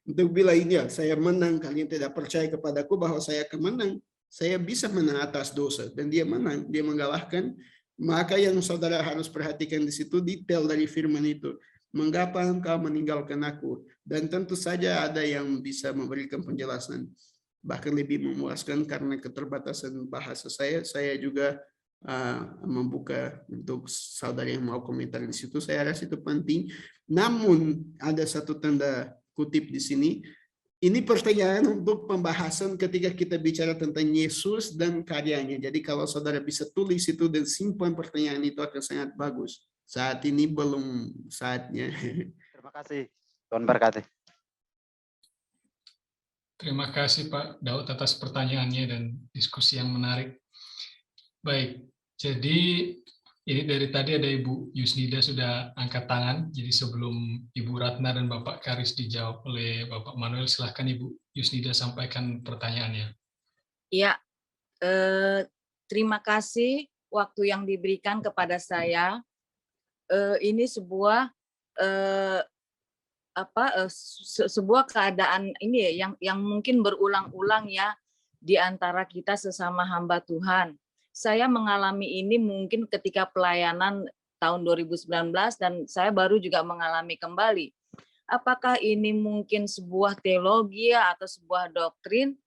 Untuk bilang ini, ya, saya menang, kalian tidak percaya kepadaku bahwa saya akan menang. Saya bisa menang atas dosa, dan dia menang, dia mengalahkan. Maka yang saudara harus perhatikan di situ detail dari firman itu. Mengapa engkau meninggalkan aku? Dan tentu saja ada yang bisa memberikan penjelasan bahkan lebih memuaskan karena keterbatasan bahasa saya juga membuka untuk saudara yang mau komentar di situ. Saya rasa itu penting. Namun ada satu tanda kutip di sini. Ini pertanyaan untuk pembahasan ketika kita bicara tentang Yesus dan karyanya. Jadi kalau saudara bisa tulis itu dan simpan pertanyaan itu akan sangat bagus. Saat ini belum saatnya. Terima kasih. Tuhan berkati. Terima kasih Pak Daud atas pertanyaannya dan diskusi yang menarik. Baik, jadi ini dari tadi ada Ibu Yusnida sudah angkat tangan, jadi sebelum Ibu Ratna dan Bapak Karis dijawab oleh Bapak Manuel, silahkan Ibu Yusnida sampaikan pertanyaannya. Ya, terima kasih waktu yang diberikan kepada saya. Ini sebuah sebuah keadaan ini ya yang mungkin berulang-ulang ya di antara kita sesama hamba Tuhan. Saya mengalami ini mungkin ketika pelayanan tahun 2019 dan saya baru juga mengalami kembali. Apakah ini mungkin sebuah teologi atau sebuah doktrin?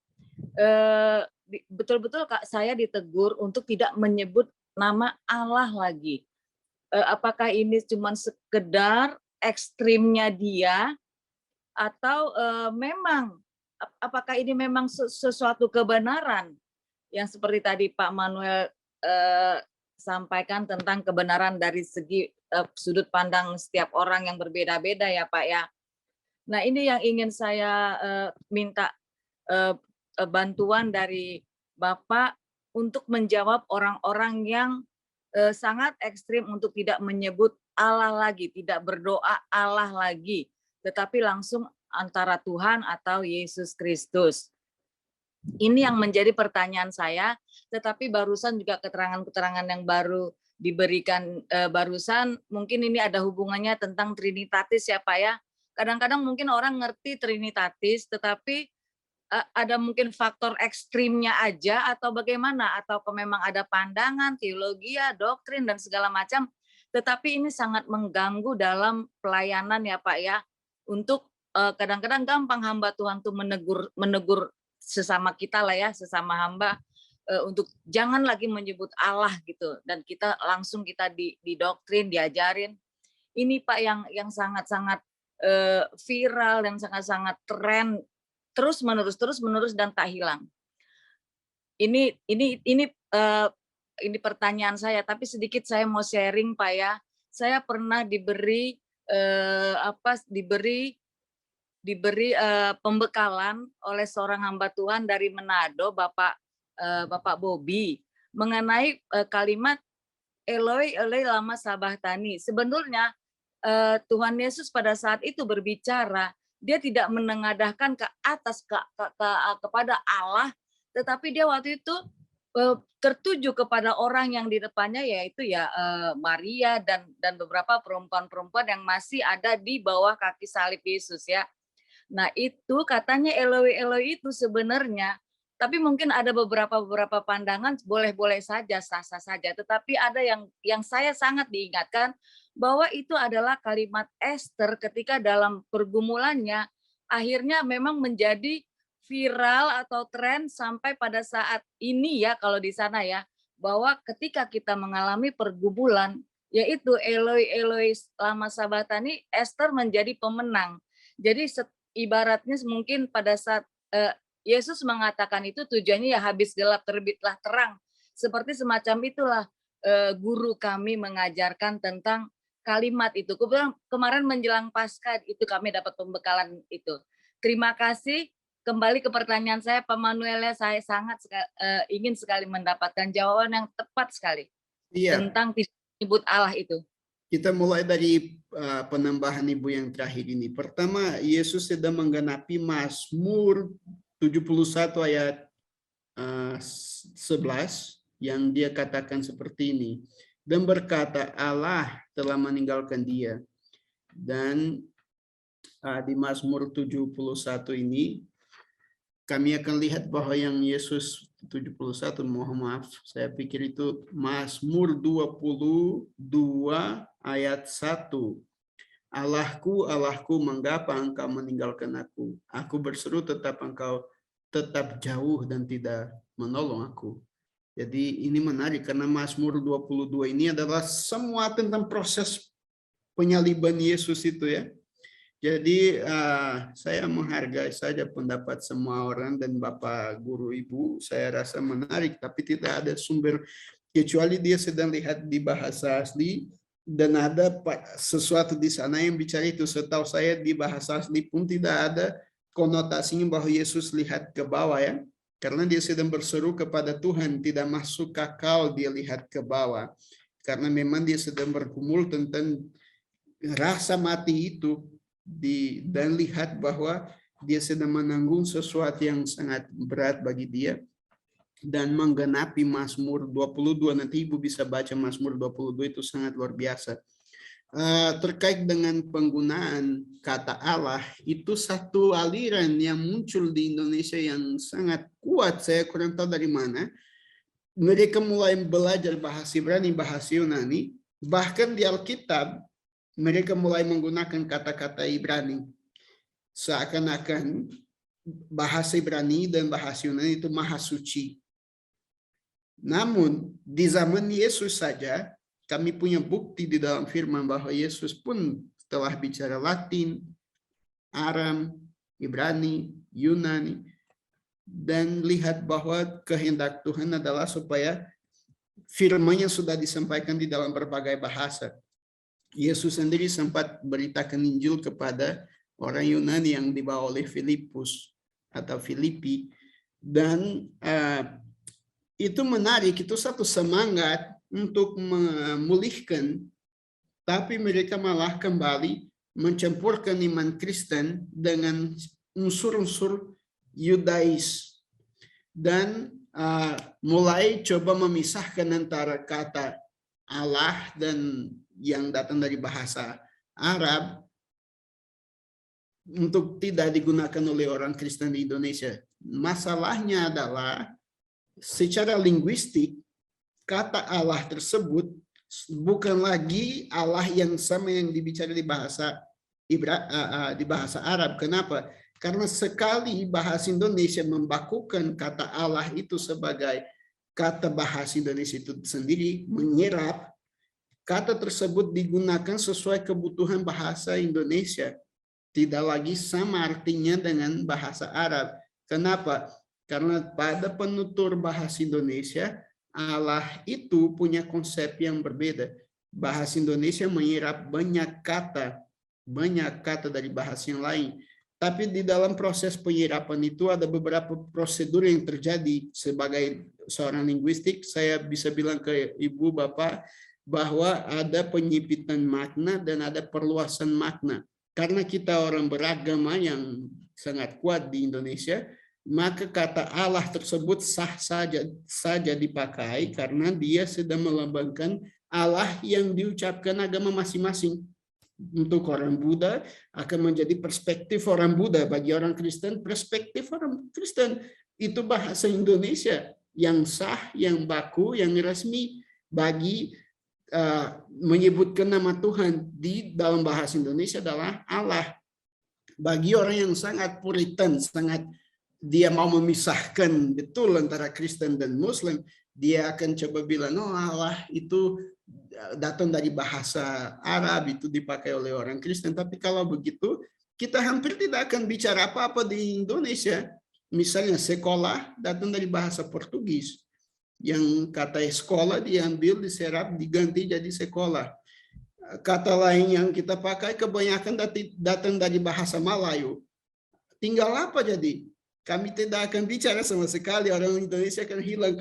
Betul-betul saya ditegur untuk tidak menyebut nama Allah lagi. Apakah ini cuma sekedar ekstrimnya dia atau memang apakah ini memang sesuatu kebenaran yang seperti tadi Pak Manuel sampaikan tentang kebenaran dari segi sudut pandang setiap orang yang berbeda-beda ya Pak ya. Nah ini yang ingin saya minta bantuan dari Bapak untuk menjawab orang-orang yang sangat ekstrim untuk tidak menyebut Allah lagi, tidak berdoa Allah lagi, tetapi langsung antara Tuhan atau Yesus Kristus. Ini yang menjadi pertanyaan saya, tetapi barusan juga keterangan-keterangan yang baru diberikan barusan, mungkin ini ada hubungannya tentang Trinitatis ya Pak ya. Kadang-kadang mungkin orang ngerti Trinitatis, tetapi ada mungkin faktor ekstrimnya aja atau bagaimana, atau memang ada pandangan, teologi, doktrin, dan segala macam, tetapi ini sangat mengganggu dalam pelayanan ya Pak ya, untuk kadang-kadang gampang hamba Tuhan tuh menegur sesama kita lah ya, sesama hamba, untuk jangan lagi menyebut Allah gitu, dan kita langsung didoktrin, diajarin. Ini Pak yang sangat-sangat viral dan sangat-sangat tren terus menerus dan tak hilang. Ini pertanyaan saya, tapi sedikit saya mau sharing Pak ya. Saya pernah diberi pembekalan oleh seorang hamba Tuhan dari Manado, Bapak Bobby, mengenai kalimat Eloi Eloi lama sabachthani. Sebenarnya Tuhan Yesus pada saat itu berbicara, dia tidak menengadahkan ke atas kepada Allah, tetapi dia waktu itu tertuju kepada orang yang di depannya, yaitu ya Maria dan beberapa perempuan-perempuan yang masih ada di bawah kaki salib Yesus ya. Nah itu katanya Eloi Eloi itu sebenarnya Tapi mungkin ada beberapa pandangan boleh-boleh saja, sah-sah saja. Tetapi ada yang saya sangat diingatkan bahwa itu adalah kalimat Esther ketika dalam pergumulannya akhirnya memang menjadi viral atau tren sampai pada saat ini ya, kalau di sana ya, bahwa ketika kita mengalami pergumulan, yaitu Eloi Eloi lama sabatani, Esther menjadi pemenang. Jadi ibaratnya mungkin pada saat Yesus mengatakan itu tujuannya ya habis gelap terbitlah terang. Seperti semacam itulah guru kami mengajarkan tentang kalimat itu. Kemudian kemarin menjelang Paskah itu kami dapat pembekalan itu. Terima kasih. Kembali ke pertanyaan saya, Pak Manuel, saya sangat ingin sekali mendapatkan jawaban yang tepat sekali tentang tidak menyebut Allah itu. Kita mulai dari penambahan Ibu yang terakhir ini. Pertama, Yesus sedang menggenapi Mazmur 71 ayat 11 yang dia katakan seperti ini. Dan berkata, Allah telah meninggalkan dia. Dan di Mazmur 71 ini, kami akan lihat bahwa yang Yesus 71, mohon maaf, saya pikir itu Mazmur 22 ayat 1. Allahku, Allahku, mengapa engkau meninggalkan aku? Aku berseru tetap engkau tetap jauh dan tidak menolong aku. Jadi ini menarik karena Mazmur 22 ini adalah semua tentang proses penyaliban Yesus itu ya. Jadi saya menghargai saja pendapat semua orang dan Bapak Guru Ibu, saya rasa menarik, tapi tidak ada sumber kecuali dia sedang lihat di bahasa asli dan ada sesuatu di sana yang bicara itu. Setahu saya di bahasa asli pun tidak ada konotasinya bahwa Yesus lihat ke bawah ya, karena dia sedang berseru kepada Tuhan, tidak masuk akal dia lihat ke bawah, karena memang dia sedang bergumul tentang rasa mati itu. Dan lihat bahwa dia sedang menanggung sesuatu yang sangat berat bagi dia dan menggenapi Mazmur 22. Nanti Ibu bisa baca Mazmur 22, itu sangat luar biasa. Terkait dengan penggunaan kata Allah, itu satu aliran yang muncul di Indonesia yang sangat kuat, saya kurang tahu dari mana. Mereka mulai belajar bahasa Ibrani, bahasa Yunani, bahkan di Alkitab mereka mulai menggunakan kata-kata Ibrani. Seakan-akan bahasa Ibrani dan bahasa Yunani itu maha suci. Namun, di zaman Yesus saja, kami punya bukti di dalam firman bahwa Yesus pun telah bicara Latin, Aram, Ibrani, Yunani, dan lihat bahwa kehendak Tuhan adalah supaya firman-Nya sudah disampaikan di dalam berbagai bahasa. Yesus sendiri sempat beritakan Injil kepada orang Yunani yang dibawa oleh Filipus atau Filipi. Dan itu menarik, itu satu semangat untuk memulihkan, tapi mereka malah kembali mencampurkan iman Kristen dengan unsur-unsur Yudais. Dan mulai coba memisahkan antara kata Allah dan yang datang dari bahasa Arab untuk tidak digunakan oleh orang Kristen di Indonesia. Masalahnya adalah secara linguistik kata Allah tersebut bukan lagi Allah yang sama yang dibicara di bahasa Arab. Kenapa? Karena sekali bahasa Indonesia membakukan kata Allah itu sebagai kata bahasa Indonesia itu sendiri, menyerap, kata tersebut digunakan sesuai kebutuhan bahasa Indonesia. Tidak lagi sama artinya dengan bahasa Arab. Kenapa? Karena pada penutur bahasa Indonesia, Allah itu punya konsep yang berbeda. Bahasa Indonesia menyerap banyak kata dari bahasa yang lain. Tapi di dalam proses penyerapan itu ada beberapa prosedur yang terjadi. Sebagai seorang linguistik, saya bisa bilang ke Ibu, Bapak, bahwa ada penyempitan makna dan ada perluasan makna. Karena kita orang beragama yang sangat kuat di Indonesia, maka kata Allah tersebut sah saja dipakai karena dia sedang melambangkan Allah yang diucapkan agama masing-masing. Untuk orang Buddha akan menjadi perspektif orang Buddha, bagi orang Kristen perspektif orang Kristen. Itu bahasa Indonesia yang sah, yang baku, yang resmi bagi menyebutkan nama Tuhan di dalam bahasa Indonesia adalah Allah. Bagi orang yang sangat puritan, sangat dia mau memisahkan betul antara Kristen dan Muslim, dia akan coba bilang, oh Allah itu datang dari bahasa Arab, itu dipakai oleh orang Kristen. Tapi kalau begitu, kita hampir tidak akan bicara apa-apa di Indonesia. Misalnya sekolah datang dari bahasa Portugis. Yang kata sekolah diambil, diserap, diganti jadi sekolah. Kata lain yang kita pakai kebanyakan datang dari bahasa Melayu. Tinggal apa jadi? Kami tidak akan bicara sama sekali, orang Indonesia akan hilang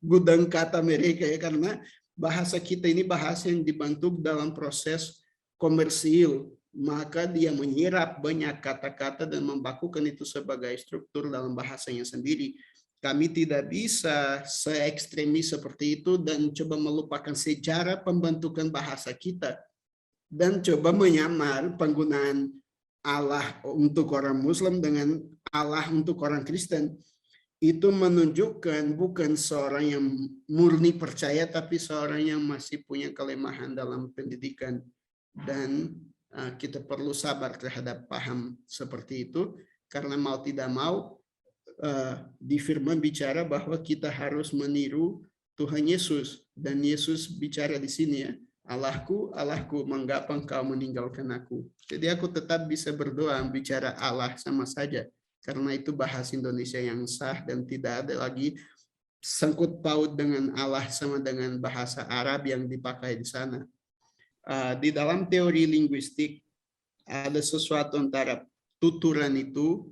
gudang kata mereka ya, karena bahasa kita ini bahasa yang dibentuk dalam proses komersil. Maka dia menyerap banyak kata-kata dan membakukan itu sebagai struktur dalam bahasanya sendiri. Kami tidak bisa se-ekstremis seperti itu dan coba melupakan sejarah pembentukan bahasa kita dan coba menyamar penggunaan Allah untuk orang Muslim dengan Allah untuk orang Kristen. Itu menunjukkan bukan seorang yang murni percaya, tapi seorang yang masih punya kelemahan dalam pendidikan. Dan kita perlu sabar terhadap paham seperti itu, karena mau tidak mau, di firman bicara bahwa kita harus meniru Tuhan Yesus, dan Yesus bicara di sini ya, Allahku, Allahku, mengapa engkau meninggalkan aku? Jadi aku tetap bisa berdoa bicara Allah sama saja, karena itu bahasa Indonesia yang sah dan tidak ada lagi sangkut paut dengan Allah sama dengan bahasa Arab yang dipakai di sana. Di dalam teori linguistik ada sesuatu antara tuturan itu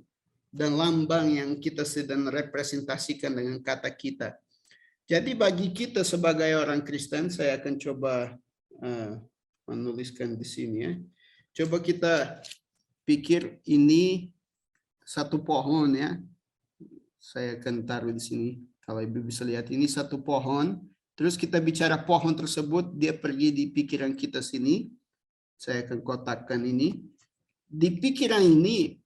dan lambang yang kita sedang representasikan dengan kata kita. Jadi bagi kita sebagai orang Kristen, saya akan coba menuliskan di sini ya. Coba kita pikir ini satu pohon ya. Saya akan taruh di sini. Kalau Ibu bisa lihat ini satu pohon. Terus kita bicara pohon tersebut, dia pergi di pikiran kita sini. Saya akan kotakkan ini. Di pikiran ini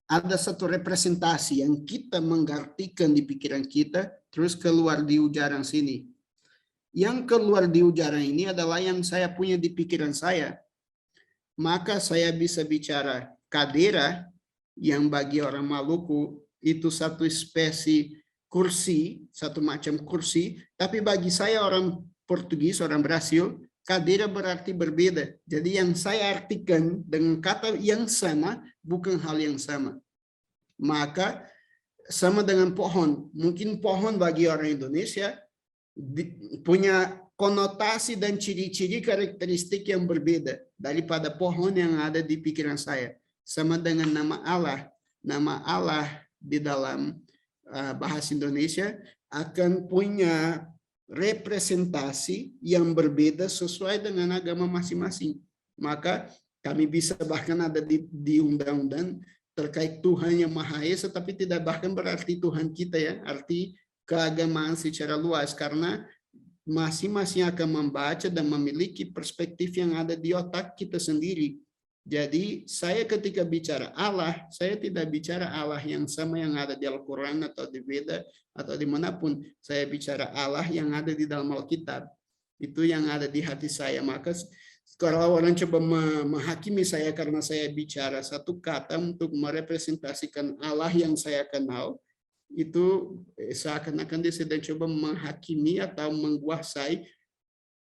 ada satu representasi yang kita menggartikan di pikiran kita, terus keluar di ujaran sini. Yang keluar di ujaran ini adalah yang saya punya di pikiran saya. Maka saya bisa bicara kadera, yang bagi orang Maluku itu satu spesies kursi, satu macam kursi, tapi bagi saya orang Portugis, orang Brasil, kadera berarti berbeda. Jadi yang saya artikan dengan kata yang sama, bukan hal yang sama. Maka sama dengan pohon. Mungkin pohon bagi orang Indonesia punya konotasi dan ciri-ciri karakteristik yang berbeda daripada pohon yang ada di pikiran saya. Sama dengan nama Allah. Nama Allah di dalam bahasa Indonesia akan punya representasi yang berbeda sesuai dengan agama masing-masing. Maka kami bisa bahkan ada di undang-undang terkait Tuhan yang Maha Esa, tapi tidak bahkan berarti Tuhan kita ya, arti keagamaan secara luas, karena masing-masing akan membaca dan memiliki perspektif yang ada di otak kita sendiri. Jadi saya ketika bicara Allah, saya tidak bicara Allah yang sama yang ada di Al-Quran atau di Veda atau dimanapun. Saya bicara Allah yang ada di dalam Alkitab. Itu yang ada di hati saya. Maka kalau orang coba menghakimi saya karena saya bicara satu kata untuk merepresentasikan Allah yang saya kenal, itu seakan-akan dia sedang coba menghakimi atau menguasai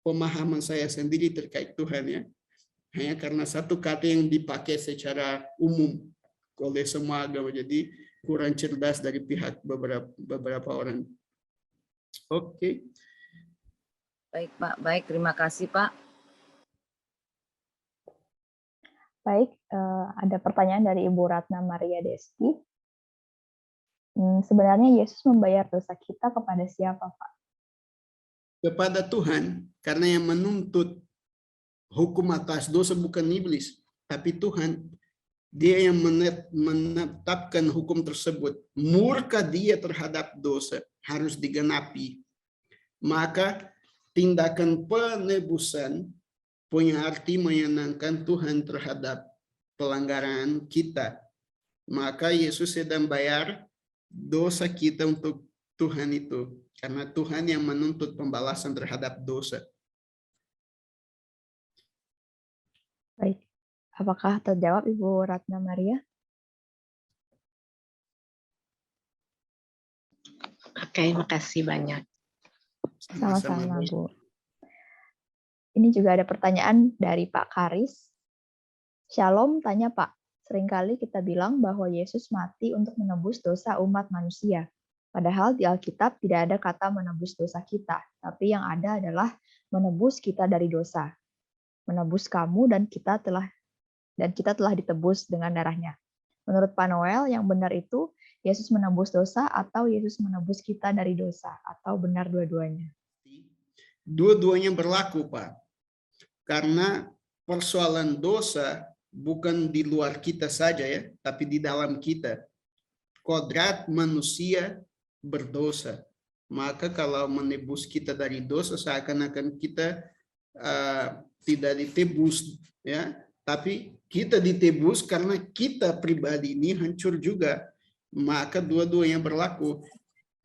pemahaman saya sendiri terkait Tuhan ya. Hanya karena satu kata yang dipakai secara umum oleh semua agama, jadi kurang cerdas dari pihak beberapa orang. Oke. Baik Pak, baik, terima kasih Pak. Baik, ada pertanyaan dari Ibu Ratna Maria Desti. Sebenarnya Yesus membayar dosa kita kepada siapa, Pak? Kepada Tuhan, karena yang menuntut hukum atas dosa bukan iblis, tapi Tuhan. Dia yang menetapkan hukum tersebut. Murka dia terhadap dosa harus digenapi. Maka tindakan penebusan punya arti menyenangkan Tuhan terhadap pelanggaran kita. Maka Yesus sedang bayar dosa kita untuk Tuhan itu. Karena Tuhan yang menuntut pembalasan terhadap dosa. Baik. Apakah terjawab Ibu Ratna Maria? Oke, makasih banyak. Sama-sama, Bu. Ini juga ada pertanyaan dari Pak Karis. Shalom, tanya Pak. Seringkali kita bilang bahwa Yesus mati untuk menebus dosa umat manusia. Padahal di Alkitab tidak ada kata menebus dosa kita, tapi yang ada adalah menebus kita dari dosa. Menebus kamu dan kita telah ditebus dengan darahnya. Menurut Pak Noel, yang benar itu Yesus menebus dosa atau Yesus menebus kita dari dosa, atau benar dua-duanya? Dua-duanya berlaku, Pak. Karena persoalan dosa bukan di luar kita saja ya, tapi di dalam kita. Kodrat manusia berdosa. Maka kalau menebus kita dari dosa, seakan-akan kita tidak ditebus, ya. Tapi kita ditebus karena kita pribadi ini hancur juga. Maka dua-duanya berlaku.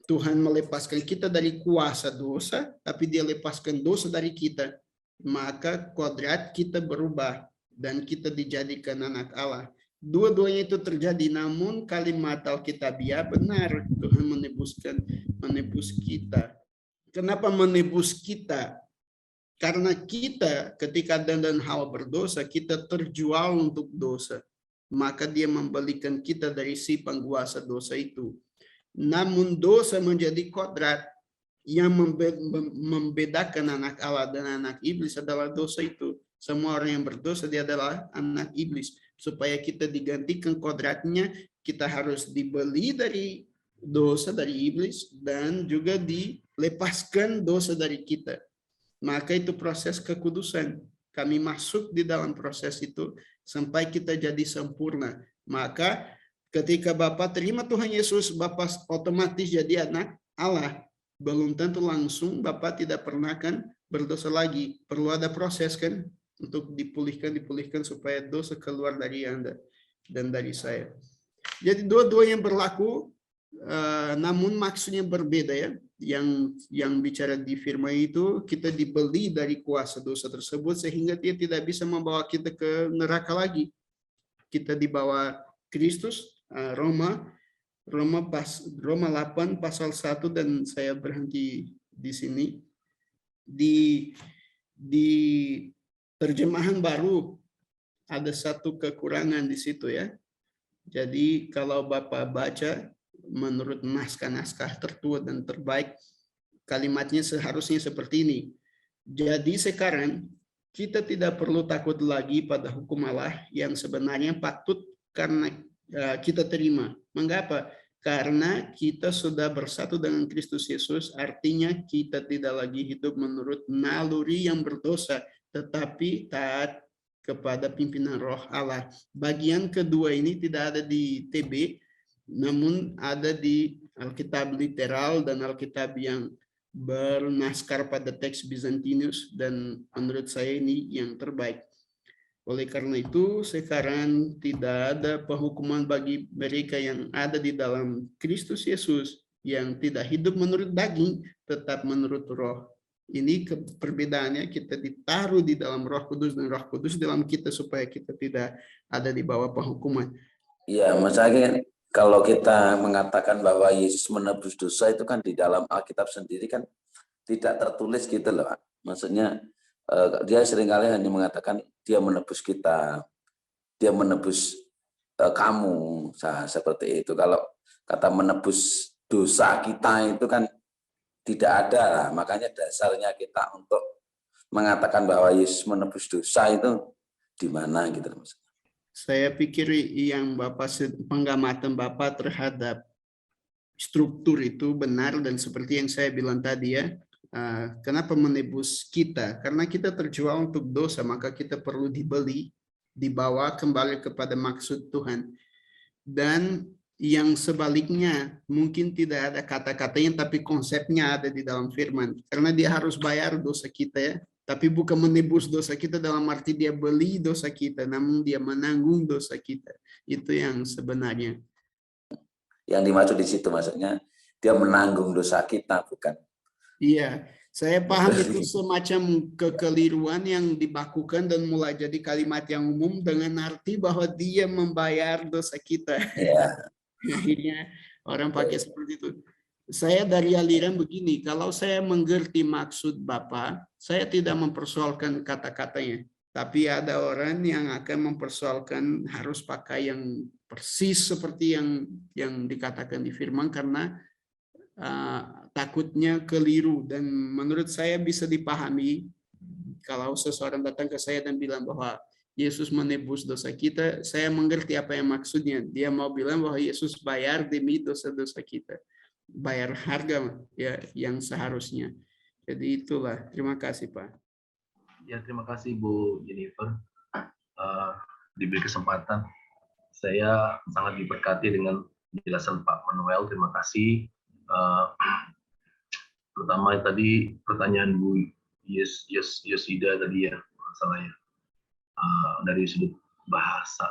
Tuhan melepaskan kita dari kuasa dosa, tapi Dia lepaskan dosa dari kita. Maka kodrat kita berubah dan kita dijadikan anak Allah. Dua-duanya itu terjadi, namun kalimat Alkitabiah benar, Tuhan menebus kita. Kenapa menebus kita? Karena kita ketika Adam dan Hawa berdosa, kita terjual untuk dosa. Maka Dia membelikan kita dari si penguasa dosa itu. Namun dosa menjadi kodrat. Yang membedakan anak Allah dan anak iblis adalah dosa itu. Semua orang yang berdosa dia adalah anak iblis. Supaya kita digantikan kodratnya, kita harus dibeli dari dosa dari iblis dan juga dilepaskan dosa dari kita. Maka itu proses kekudusan. Kami masuk di dalam proses itu sampai kita jadi sempurna. Maka ketika Bapak terima Tuhan Yesus, Bapak otomatis jadi anak Allah. Belum tentu langsung Bapak tidak pernah kan berdosa lagi. Perlu ada proses kan untuk dipulihkan supaya dosa keluar dari Anda dan dari saya. Jadi dua-duanya berlaku, namun maksudnya berbeda ya. Yang bicara di firman itu, kita dibeli dari kuasa dosa tersebut sehingga dia tidak bisa membawa kita ke neraka lagi. Kita dibawa Kristus, Roma 8 pasal 1, dan saya berhenti di sini. Di terjemahan baru ada satu kekurangan di situ ya. Jadi kalau Bapak baca menurut naskah-naskah tertua dan terbaik, kalimatnya seharusnya seperti ini. Jadi sekarang kita tidak perlu takut lagi pada hukum Allah yang sebenarnya patut karena kita terima. Mengapa? Karena kita sudah bersatu dengan Kristus Yesus, artinya kita tidak lagi hidup menurut naluri yang berdosa, tetapi taat kepada pimpinan Roh Allah. Bagian kedua ini tidak ada di TB, namun ada di Alkitab literal dan Alkitab yang bernaskar pada teks Bizantinus, dan menurut saya ini yang terbaik. Oleh karena itu, sekarang tidak ada penghukuman bagi mereka yang ada di dalam Kristus Yesus, yang tidak hidup menurut daging, tetap menurut roh. Ini perbedaannya, kita ditaruh di dalam Roh Kudus, dan Roh Kudus dalam kita supaya kita tidak ada di bawah penghukuman. Iya, maksudnya kalau kita mengatakan bahwa Yesus menebus dosa itu kan di dalam Alkitab sendiri kan tidak tertulis gitu loh. Maksudnya dia seringkali hanya mengatakan dia menebus kita, dia menebus kamu, seperti itu. Kalau kata menebus dosa kita itu kan tidak ada lah. Makanya dasarnya kita untuk mengatakan bahwa Yesus menebus dosa itu di mana gitu maksudnya. Saya pikir yang pengamatan Bapak terhadap struktur itu benar, dan seperti yang saya bilang tadi ya, kenapa menebus kita? Karena kita terjual untuk dosa, maka kita perlu dibeli, dibawa kembali kepada maksud Tuhan. Dan yang sebaliknya, mungkin tidak ada kata-katanya, tapi konsepnya ada di dalam firman. Karena dia harus bayar dosa kita ya, tapi bukan menebus dosa kita dalam arti dia beli dosa kita, namun dia menanggung dosa kita. Itu yang sebenarnya. Yang dimaksud di situ maksudnya dia menanggung dosa kita, bukan? Iya, saya paham itu semacam kekeliruan yang dibakukan dan mulai jadi kalimat yang umum dengan arti bahwa dia membayar dosa kita. Ya. Akhirnya orang pakai seperti itu. Saya dari aliran begini, kalau saya mengerti maksud Bapak, saya tidak mempersoalkan kata-katanya. Tapi ada orang yang akan mempersoalkan harus pakai yang persis seperti yang dikatakan di firman karena takutnya keliru. Dan menurut saya bisa dipahami kalau seseorang datang ke saya dan bilang bahwa Yesus menebus dosa kita, saya mengerti apa yang maksudnya. Dia mau bilang bahwa Yesus bayar demi dosa-dosa kita. Bayar harga ya yang seharusnya. Jadi itulah. Terima kasih, Pak. Ya, terima kasih Bu Jennifer. Diberi kesempatan. Saya sangat diberkati dengan penjelasan Pak Manuel. Terima kasih. Terutama tadi pertanyaan Bu Yosida tadi ya, masalahnya dari sudut bahasa.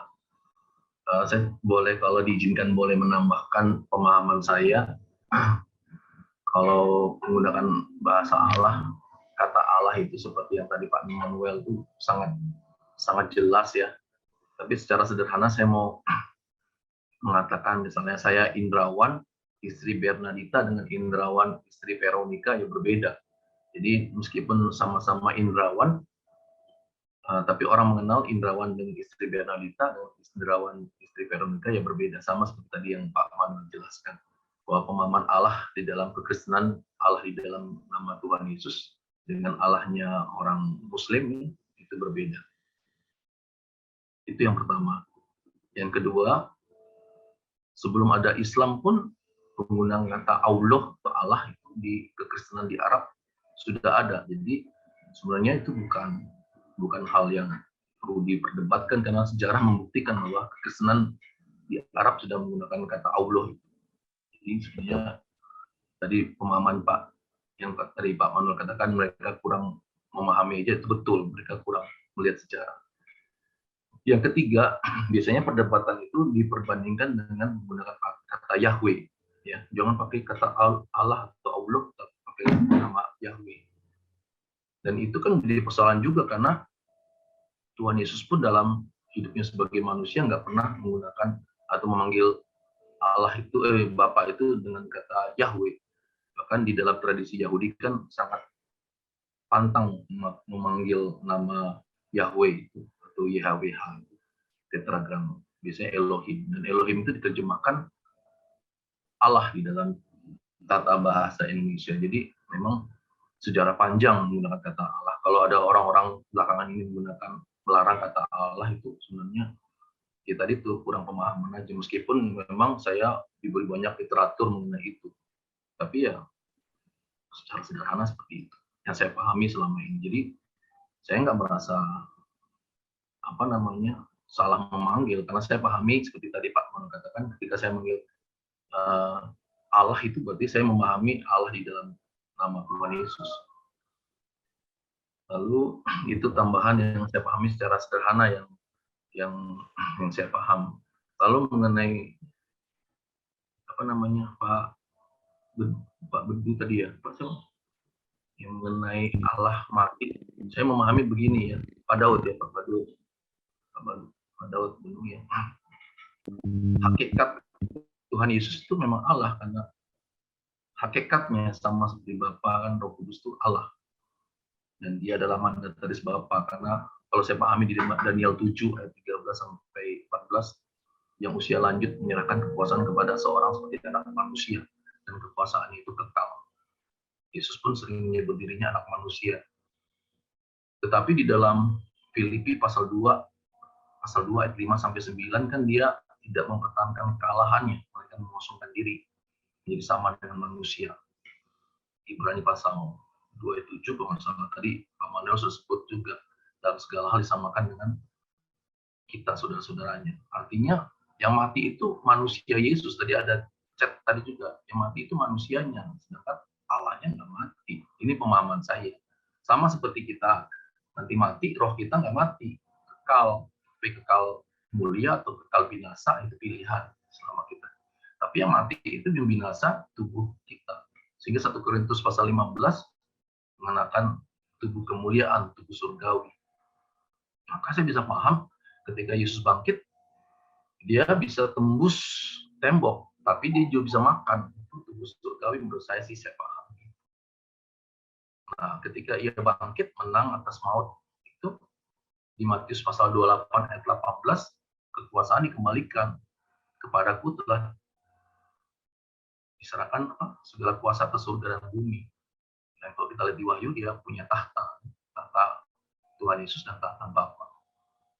Saya boleh, kalau diizinkan, boleh menambahkan pemahaman saya. Kalau menggunakan bahasa Allah, kata Allah itu seperti yang tadi Pak Manuel itu sangat jelas ya. Tapi secara sederhana saya mau mengatakan, misalnya saya Indrawan, istri Bernadita dengan Indrawan, istri Veronica ya berbeda. Jadi meskipun sama-sama Indrawan, tapi orang mengenal Indrawan dengan istri Bernadita dan Indrawan istri Veronica ya berbeda. Sama seperti tadi yang Pak Manuel jelaskan, bahwa pemahaman Allah di dalam kekristenan, Allah di dalam nama Tuhan Yesus dengan Allahnya orang Muslim itu berbeda. Itu yang pertama. Yang kedua, sebelum ada Islam pun penggunaan kata Allah atau Allah itu di kekristenan di Arab sudah ada. Jadi sebenarnya itu bukan hal yang perlu diperdebatkan karena sejarah membuktikan bahwa kekristenan di Arab sudah menggunakan kata Allah. Jadi sebenarnya tadi pemahaman Pak yang tadi Pak Manuel katakan mereka kurang memahami aja, itu betul, mereka kurang melihat sejarah. Yang ketiga, biasanya perdebatan itu diperbandingkan dengan menggunakan kata Yahweh. Ya, jangan pakai kata Allah atau Allah, tapi pakai nama Yahweh. Dan itu kan menjadi persoalan juga karena Tuhan Yesus pun dalam hidupnya sebagai manusia nggak pernah menggunakan atau memanggil Allah itu, Bapa itu dengan kata Yahweh. Bahkan di dalam tradisi Yahudi kan sangat pantang memanggil nama Yahweh itu, atau YHWH, tetragram, biasanya Elohim. Dan Elohim itu diterjemahkan Allah di dalam tata bahasa Indonesia. Jadi memang sejarah panjang menggunakan kata Allah. Kalau ada orang-orang belakangan ini melarang kata Allah, itu sebenarnya ya tadi itu kurang pemahaman aja. Meskipun memang saya diberi banyak literatur mengenai itu. Tapi ya secara sederhana seperti itu yang saya pahami selama ini. Jadi saya nggak merasa salah memanggil, karena saya pahami seperti tadi Pak Manuel katakan, ketika saya manggil Allah itu berarti saya memahami Allah di dalam nama Tuhan Yesus. Lalu itu tambahan yang saya pahami secara sederhana yang saya paham. Lalu mengenai Pak Bedu tadi ya, Pak Sol, yang mengenai Allah mati, saya memahami begini ya, Pak Daud ya, Pak Daud dulu ya. Hakikat Tuhan Yesus itu memang Allah karena hakikatnya sama seperti Bapa, kan Roh Kudus itu Allah. Dan dia adalah mandataris Bapa, karena kalau saya pahami di Daniel 7 ayat 13 sampai 14, yang usia lanjut menyerahkan kekuasaan kepada seorang seperti anak manusia, dan kekuasaannya itu kekal. Yesus pun sering menyebut dirinya anak manusia. Tetapi di dalam Filipi pasal 2 ayat 5 sampai 9 kan dia tidak mempertahankan kekalahannya, mereka mengosongkan diri menjadi sama dengan manusia. Ibrani pasal 2 ayat 7 kalau salah tadi Pak Manuel sudah sebut juga, dalam segala hal disamakan dengan kita saudara-saudaranya. Artinya yang mati itu manusia Yesus. Tadi ada chat tadi juga, yang mati itu manusianya, sedangkan Allahnya nggak mati. Ini pemahaman saya. Sama seperti kita nanti mati, roh kita nggak mati, kekal. Tapi kekal mulia atau kekal binasa itu pilihan selama kita. Tapi yang mati itu binasa tubuh kita. Sehingga 1 Korintus pasal 15 mengenakan tubuh kemuliaan, tubuh surgawi. Maka saya bisa paham ketika Yesus bangkit, dia bisa tembus tembok, tapi dia juga bisa makan. Itu tubuh surgawi menurut saya sih saya paham. Nah, ketika ia bangkit menang atas maut, itu di Matius pasal 28 ayat 18, kekuasaan dikembalikan kepadaku telah diserahkan segala kuasa atas surga dan bumi. Dan kalau kita lihat di Wahyu, dia punya tahta Tuhan Yesus dan tahta Bapa.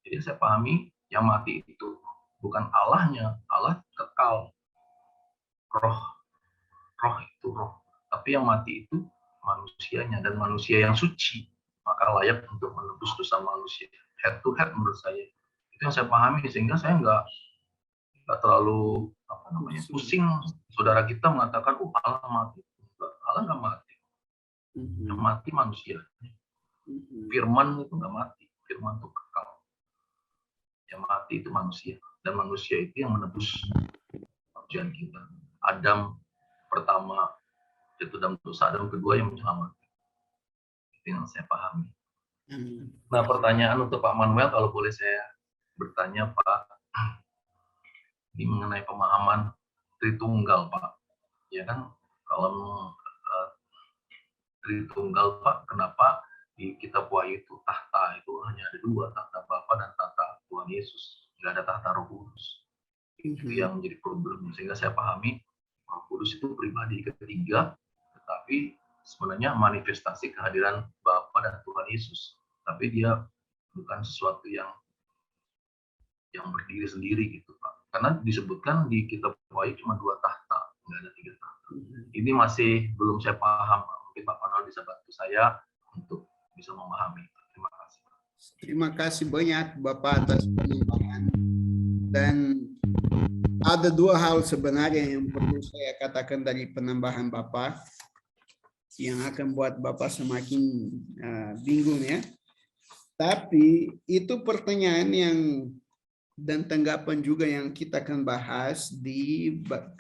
Jadi saya pahami yang mati itu bukan Allahnya, Allah kekal, roh itu roh. Tapi yang mati itu manusianya, dan manusia yang suci, maka layak untuk menebus dosa manusia. Head to head menurut saya. Itu yang saya pahami, sehingga saya nggak terlalu pusing. Saudara kita mengatakan, Allah mati. Allah nggak mati. Yang mati manusia. Firman itu nggak mati. Firman itu kekal. Yang mati itu manusia. Dan manusia itu yang menebus pekerjaan kita. Adam pertama jatuh dalam dosa, Adam kedua yang menyelamatkan. Itu yang saya pahami. Nah, pertanyaan untuk Pak Manuel, kalau boleh saya bertanya, Pak, ini mengenai pemahaman Tritunggal, Pak. Ya kan, kalau Tritunggal, Pak, kenapa di kitab Wahyu itu tahta itu hanya ada 2, tahta Bapa dan tahta Tuhan Yesus, nggak ada tahta Roh Kudus. Itu yang menjadi problem. Sehingga saya pahami Roh Kudus itu pribadi ketiga, tetapi sebenarnya manifestasi kehadiran Bapa dan Tuhan Yesus. Tapi dia bukan sesuatu yang berdiri sendiri gitu, Pak. Karena disebutkan di kitab Wahyu cuma 2 tahta, nggak ada 3 tahta. Ini masih belum saya paham, Pak. Mungkin Pak Manuel bisa bantu saya untuk bisa memahami. Terima kasih, Pak. Terima kasih banyak Bapak atas penambahan. Dan ada 2 hal sebenarnya yang perlu saya katakan dari penambahan Bapak yang akan buat Bapak semakin bingung ya. Tapi itu pertanyaan yang dan tanggapan juga yang kita akan bahas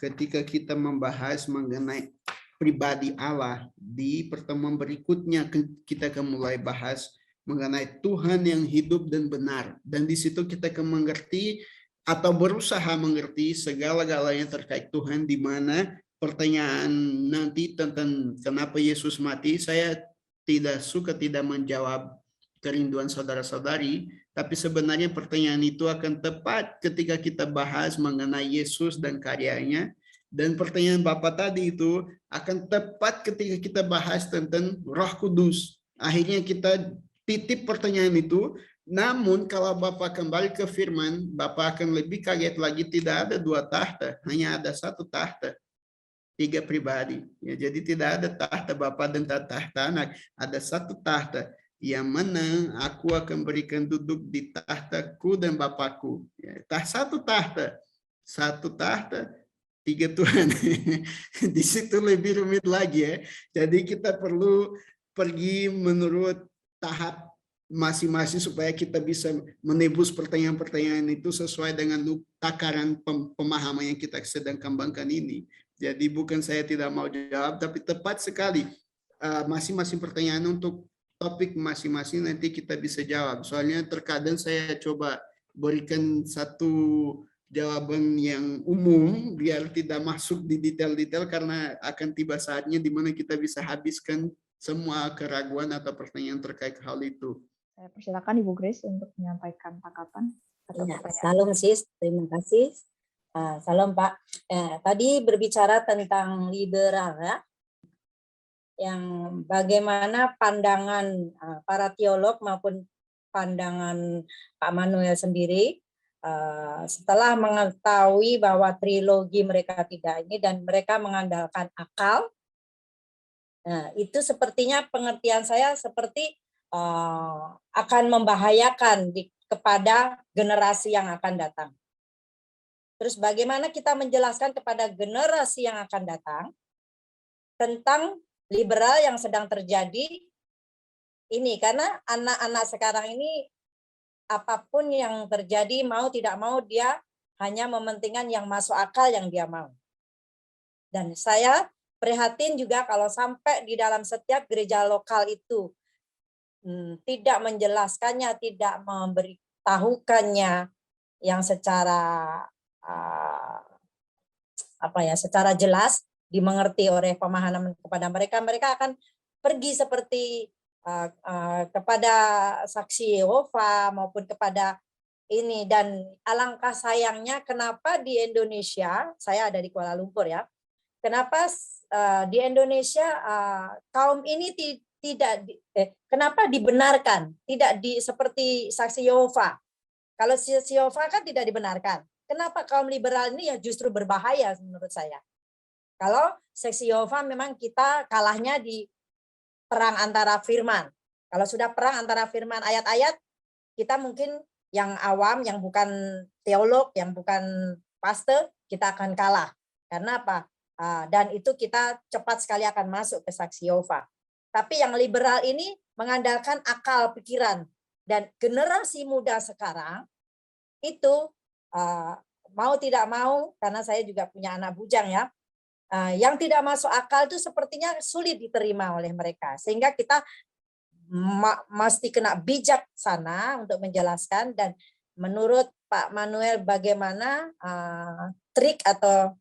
ketika kita membahas mengenai pribadi Allah. Di pertemuan berikutnya kita akan mulai bahas mengenai Tuhan yang hidup dan benar. Dan di situ kita akan mengerti atau berusaha mengerti segala-galanya terkait Tuhan, di mana pertanyaan nanti tentang kenapa Yesus mati, saya tidak menjawab kerinduan saudara-saudari, tapi sebenarnya pertanyaan itu akan tepat ketika kita bahas mengenai Yesus dan karyanya, dan pertanyaan Bapak tadi itu akan tepat ketika kita bahas tentang Roh Kudus. Akhirnya kita titip pertanyaan itu, namun kalau Bapak kembali ke firman, Bapak akan lebih kaget lagi, tidak ada 2 tahta, hanya ada 1 tahta. 3 pribadi. Ya, jadi tidak ada tahta Bapa dan tahta Anak, ada 1 tahta. Yang mana aku akan berikan duduk di tahtaku dan Bapakku. Ya, 1 tahta. 1 tahta, 3 Tuhan. Di situ lebih rumit lagi ya. Jadi kita perlu pergi menurut tahap masing-masing supaya kita bisa menebus pertanyaan-pertanyaan itu sesuai dengan takaran pemahaman yang kita sedang kembangkan ini. Jadi bukan saya tidak mau jawab, tapi tepat sekali masing-masing pertanyaan untuk topik masing-masing nanti kita bisa jawab. Soalnya terkadang saya coba berikan satu jawaban yang umum biar tidak masuk di detail-detail, karena akan tiba saatnya di mana kita bisa habiskan semua keraguan atau pertanyaan terkait hal itu. Saya persilakan Ibu Grace untuk menyampaikan tanggapan. Ya, salam sis, terima kasih. Salam Pak. Tadi berbicara tentang liberal ya, yang bagaimana pandangan para teolog maupun pandangan Pak Manuel sendiri setelah mengetahui bahwa trilogi mereka tidak ini dan mereka mengandalkan akal. Nah, itu sepertinya pengertian saya seperti akan membahayakan kepada generasi yang akan datang. Terus bagaimana kita menjelaskan kepada generasi yang akan datang tentang liberal yang sedang terjadi ini, karena anak-anak sekarang ini apapun yang terjadi mau tidak mau dia hanya mementingkan yang masuk akal yang dia mau. Dan saya prihatin juga kalau sampai di dalam setiap gereja lokal itu tidak menjelaskannya, tidak memberitahukannya yang secara secara jelas dimengerti oleh pemahaman kepada mereka. Mereka akan pergi seperti kepada saksi Yehova maupun kepada ini. Dan alangkah sayangnya kenapa di Indonesia, saya ada di Kuala Lumpur ya, kenapa di Indonesia kaum ini kenapa dibenarkan tidak seperti saksi Yehova? Kalau saksi Yehova kan tidak dibenarkan. Kenapa kaum liberal ini ya justru berbahaya menurut saya? Kalau saksi Yehova memang kita kalahnya di perang antara firman. Kalau sudah perang antara firman ayat-ayat, kita mungkin yang awam, yang bukan teolog, yang bukan pastor, kita akan kalah. Karena apa? Dan itu kita cepat sekali akan masuk ke saksi Yehova. Tapi yang liberal ini mengandalkan akal pikiran. Dan generasi muda sekarang itu mau tidak mau, karena saya juga punya anak bujang ya, yang tidak masuk akal itu sepertinya sulit diterima oleh mereka. Sehingga kita mesti kena bijaksana untuk menjelaskan. Dan menurut Pak Manuel bagaimana trik atau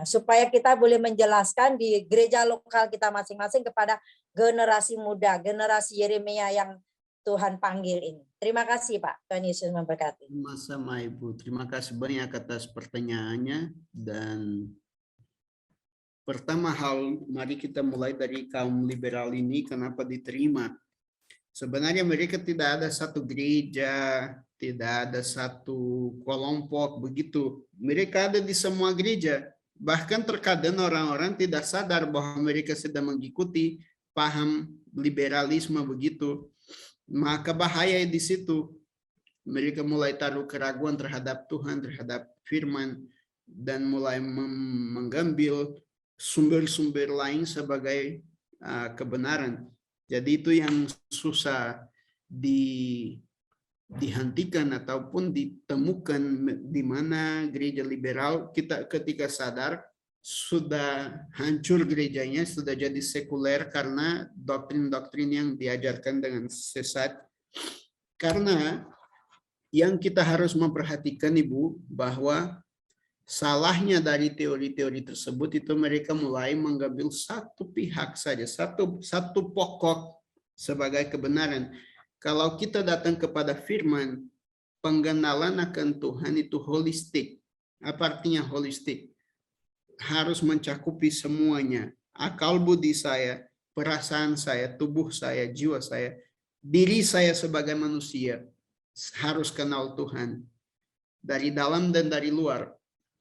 supaya kita boleh menjelaskan di gereja lokal kita masing-masing kepada generasi muda, generasi Yeremia yang Tuhan panggil ini. Terima kasih Pak. Tuhan Yesus memberkati. Sama-sama Ibu. Terima kasih banyak atas pertanyaannya. Dan pertama hal, mari kita mulai dari kaum liberal ini, kenapa diterima. Sebenarnya mereka tidak ada satu gereja, tidak ada satu kelompok begitu. Mereka ada di semua gereja. Bahkan terkadang orang-orang tidak sadar bahwa mereka sedang mengikuti paham liberalisme begitu. Maka bahaya di situ. Mereka mulai taruh keraguan terhadap Tuhan, terhadap firman, dan mulai mengambil sumber-sumber lain sebagai kebenaran. Jadi itu yang susah dihentikan ataupun ditemukan, di mana gereja liberal kita ketika sadar sudah hancur gerejanya, sudah jadi sekuler karena doktrin-doktrin yang diajarkan dengan sesat. Karena yang kita harus memperhatikan Ibu, bahwa salahnya dari teori-teori tersebut itu mereka mulai mengambil satu pihak saja, satu pokok sebagai kebenaran. Kalau kita datang kepada firman, pengenalan akan Tuhan itu holistik. Apa artinya holistik? Harus mencakupi semuanya. Akal budi saya, perasaan saya, tubuh saya, jiwa saya, diri saya sebagai manusia harus kenal Tuhan. Dari dalam dan dari luar.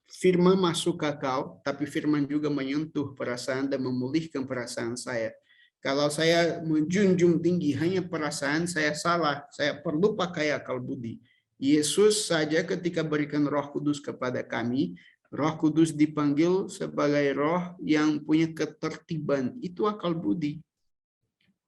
Firman masuk ke akal, tapi firman juga menyentuh perasaan dan memulihkan perasaan saya. Kalau saya menjunjung tinggi hanya perasaan, saya salah. Saya perlu pakai akal budi. Yesus saja ketika berikan Roh Kudus kepada kami, Roh Kudus dipanggil sebagai roh yang punya ketertiban. Itu akal budi.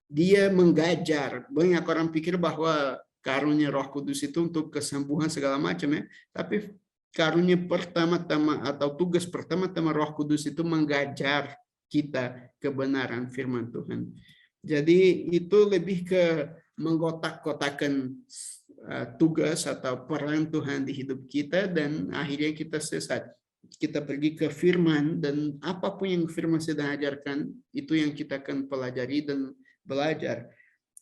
Dia menggajar. Banyak orang pikir bahwa karunia Roh Kudus itu untuk kesembuhan segala macam ya. Tapi karunia pertama-tama atau tugas pertama-tama Roh Kudus itu menggajar kita kebenaran firman Tuhan. Jadi itu lebih ke mengkotak-kotakan tugas atau peran Tuhan di hidup kita, dan akhirnya kita sesat. Kita pergi ke firman, dan apapun yang firman sedang ajarkan itu yang kita akan pelajari dan belajar.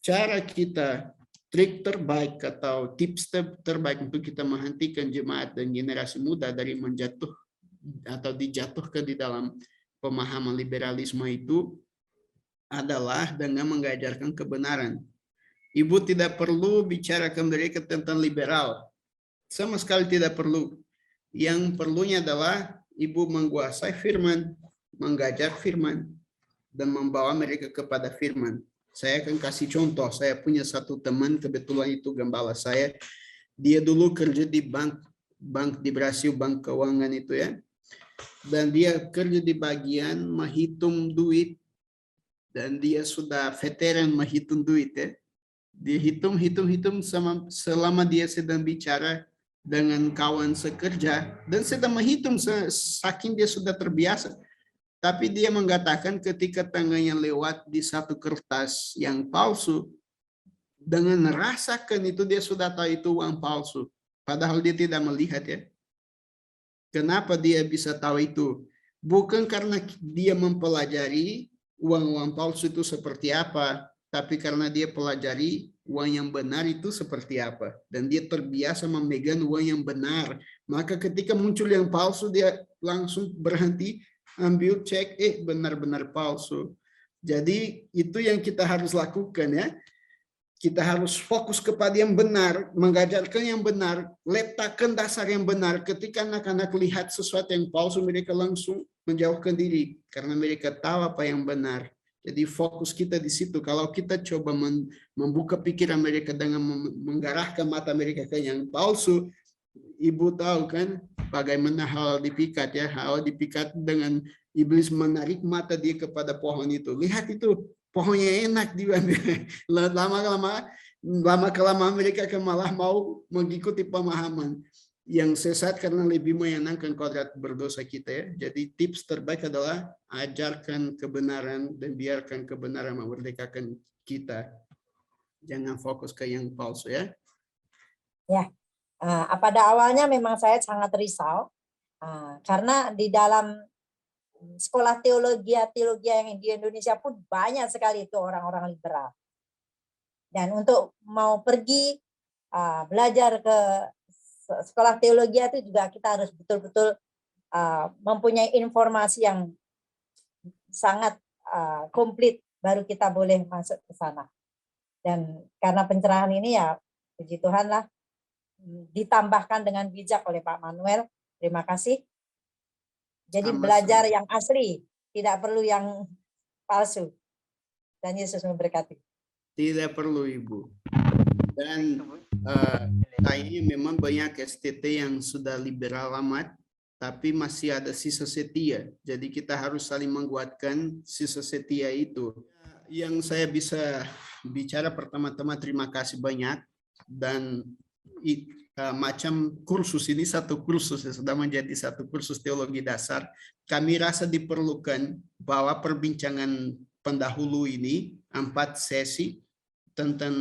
Cara kita, trik terbaik atau tips terbaik untuk kita menghentikan jemaat dan generasi muda dari menjatuh atau dijatuhkan di dalam pemahaman liberalisme itu adalah dengan mengajarkan kebenaran. Ibu tidak perlu bicara ke mereka tentang liberal. Sama sekali tidak perlu. Yang perlunya adalah ibu menguasai firman, mengajar firman, dan membawa mereka kepada firman. Saya akan kasih contoh. Saya punya satu teman, kebetulan itu gembala saya. Dia dulu kerja di bank di Brasil, bank keuangan itu ya. Dan dia kerja di bagian menghitung duit. Dan dia sudah veteran menghitung duit ya. Dia hitung selama dia sedang bicara, dengan kawan sekerja dan sedang menghitung saking dia sudah terbiasa. Tapi dia mengatakan ketika tangannya lewat di satu kertas yang palsu, dengan rasakan itu dia sudah tahu itu uang palsu. Padahal dia tidak melihat ya. Kenapa dia bisa tahu itu? Bukan karena dia mempelajari uang-uang palsu itu seperti apa, tapi karena dia pelajari uang yang benar itu seperti apa. Dan dia terbiasa memegang uang yang benar. Maka ketika muncul yang palsu, dia langsung berhenti, ambil cek, benar-benar palsu. Jadi itu yang kita harus lakukan ya. Kita harus fokus kepada yang benar, mengajarkan yang benar, letakkan dasar yang benar. Ketika anak-anak lihat sesuatu yang palsu, mereka langsung menjauhkan diri karena mereka tahu apa yang benar. Jadi fokus kita di situ. Kalau kita coba membuka pikiran mereka dengan menggarahkan mata mereka ke yang palsu, Ibu tahu kan bagaimana hal dipikat ya, hal dipikat dengan iblis menarik mata dia kepada pohon itu. Lihat itu, pohonnya enak diambil. Lama-kelamaan mereka akan malah mau mengikuti pemahaman yang sesat karena lebih menyenangkan kodrat berdosa kita ya. Jadi tips terbaik adalah ajarkan kebenaran dan biarkan kebenaran memerdekakan kita. Jangan fokus ke yang palsu ya. Ya. Pada awalnya memang saya sangat risau karena di dalam sekolah teologi yang di Indonesia pun banyak sekali itu orang-orang liberal. Dan untuk mau pergi belajar ke sekolah teologi itu juga kita harus betul-betul mempunyai informasi yang sangat komplit baru kita boleh masuk ke sana. Dan karena pencerahan ini ya puji Tuhan lah ditambahkan dengan bijak oleh Pak Manuel. Terima kasih. Jadi belajar yang asli, tidak perlu yang palsu. Dan Yesus memberkati. Tidak perlu Ibu. Dan kayaknya memang banyak STT yang sudah liberal amat, tapi masih ada sisa setia. Jadi kita harus saling menguatkan sisa setia itu. Yang saya bisa bicara pertama-tama terima kasih banyak. Dan macam kursus ini satu kursus sudah menjadi satu kursus teologi dasar. Kami rasa diperlukan bahwa perbincangan pendahulu ini 4 sesi tentang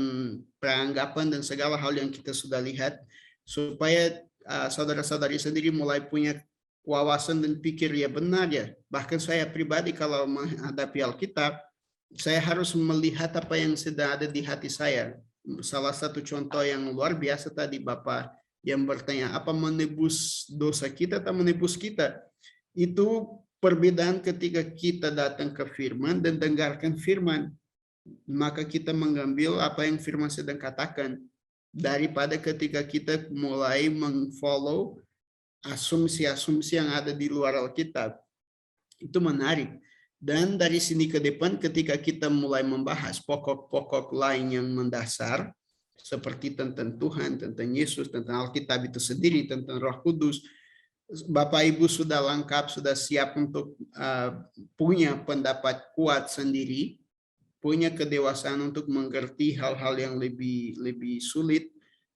peranggapan dan segala hal yang kita sudah lihat supaya saudara-saudari sendiri mulai punya wawasan dan pikir ya benar ya. Bahkan saya pribadi kalau menghadapi Alkitab saya harus melihat apa yang sedang ada di hati saya. Salah satu contoh yang luar biasa tadi Bapak yang bertanya, apa menebus dosa kita atau menebus kita? Itu perbedaan ketika kita datang ke firman dan dengarkan firman. Maka kita mengambil apa yang firman sedang katakan. Daripada ketika kita mulai mengfollow asumsi-asumsi yang ada di luar Alkitab. Itu menarik. Dan dari sini ke depan ketika kita mulai membahas pokok-pokok lain yang mendasar, seperti tentang Tuhan, tentang Yesus, tentang Alkitab itu sendiri, tentang Roh Kudus, Bapak Ibu sudah lengkap, sudah siap untuk punya pendapat kuat sendiri, punya kedewasaan untuk mengerti hal-hal yang lebih sulit.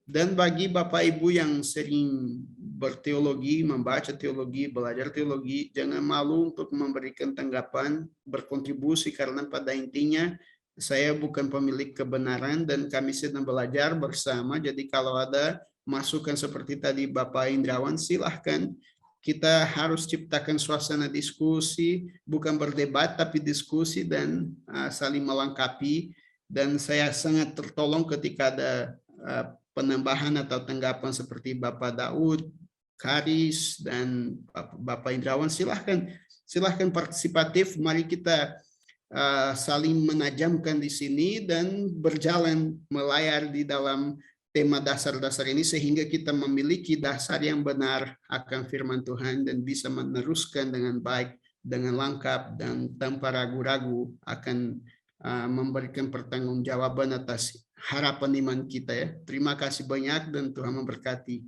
Dan bagi Bapak Ibu yang sering berteologi, membaca teologi, belajar teologi, jangan malu untuk memberikan tanggapan, berkontribusi karena pada intinya saya bukan pemilik kebenaran dan kami sedang belajar bersama. Jadi kalau ada masukan seperti tadi Bapak Indrawan, silahkan. Kita harus ciptakan suasana diskusi, bukan berdebat tapi diskusi dan saling melengkapi. Dan saya sangat tertolong ketika ada penambahan atau tanggapan seperti Bapak Daud, Karis, dan Bapak Indrawan, silahkan partisipatif. Mari kita saling menajamkan di sini dan berjalan melayar di dalam tema dasar-dasar ini sehingga kita memiliki dasar yang benar akan firman Tuhan dan bisa meneruskan dengan baik, dengan lengkap dan tanpa ragu-ragu akan memberikan pertanggungjawaban atas harapan iman kita ya. Terima kasih banyak dan Tuhan memberkati.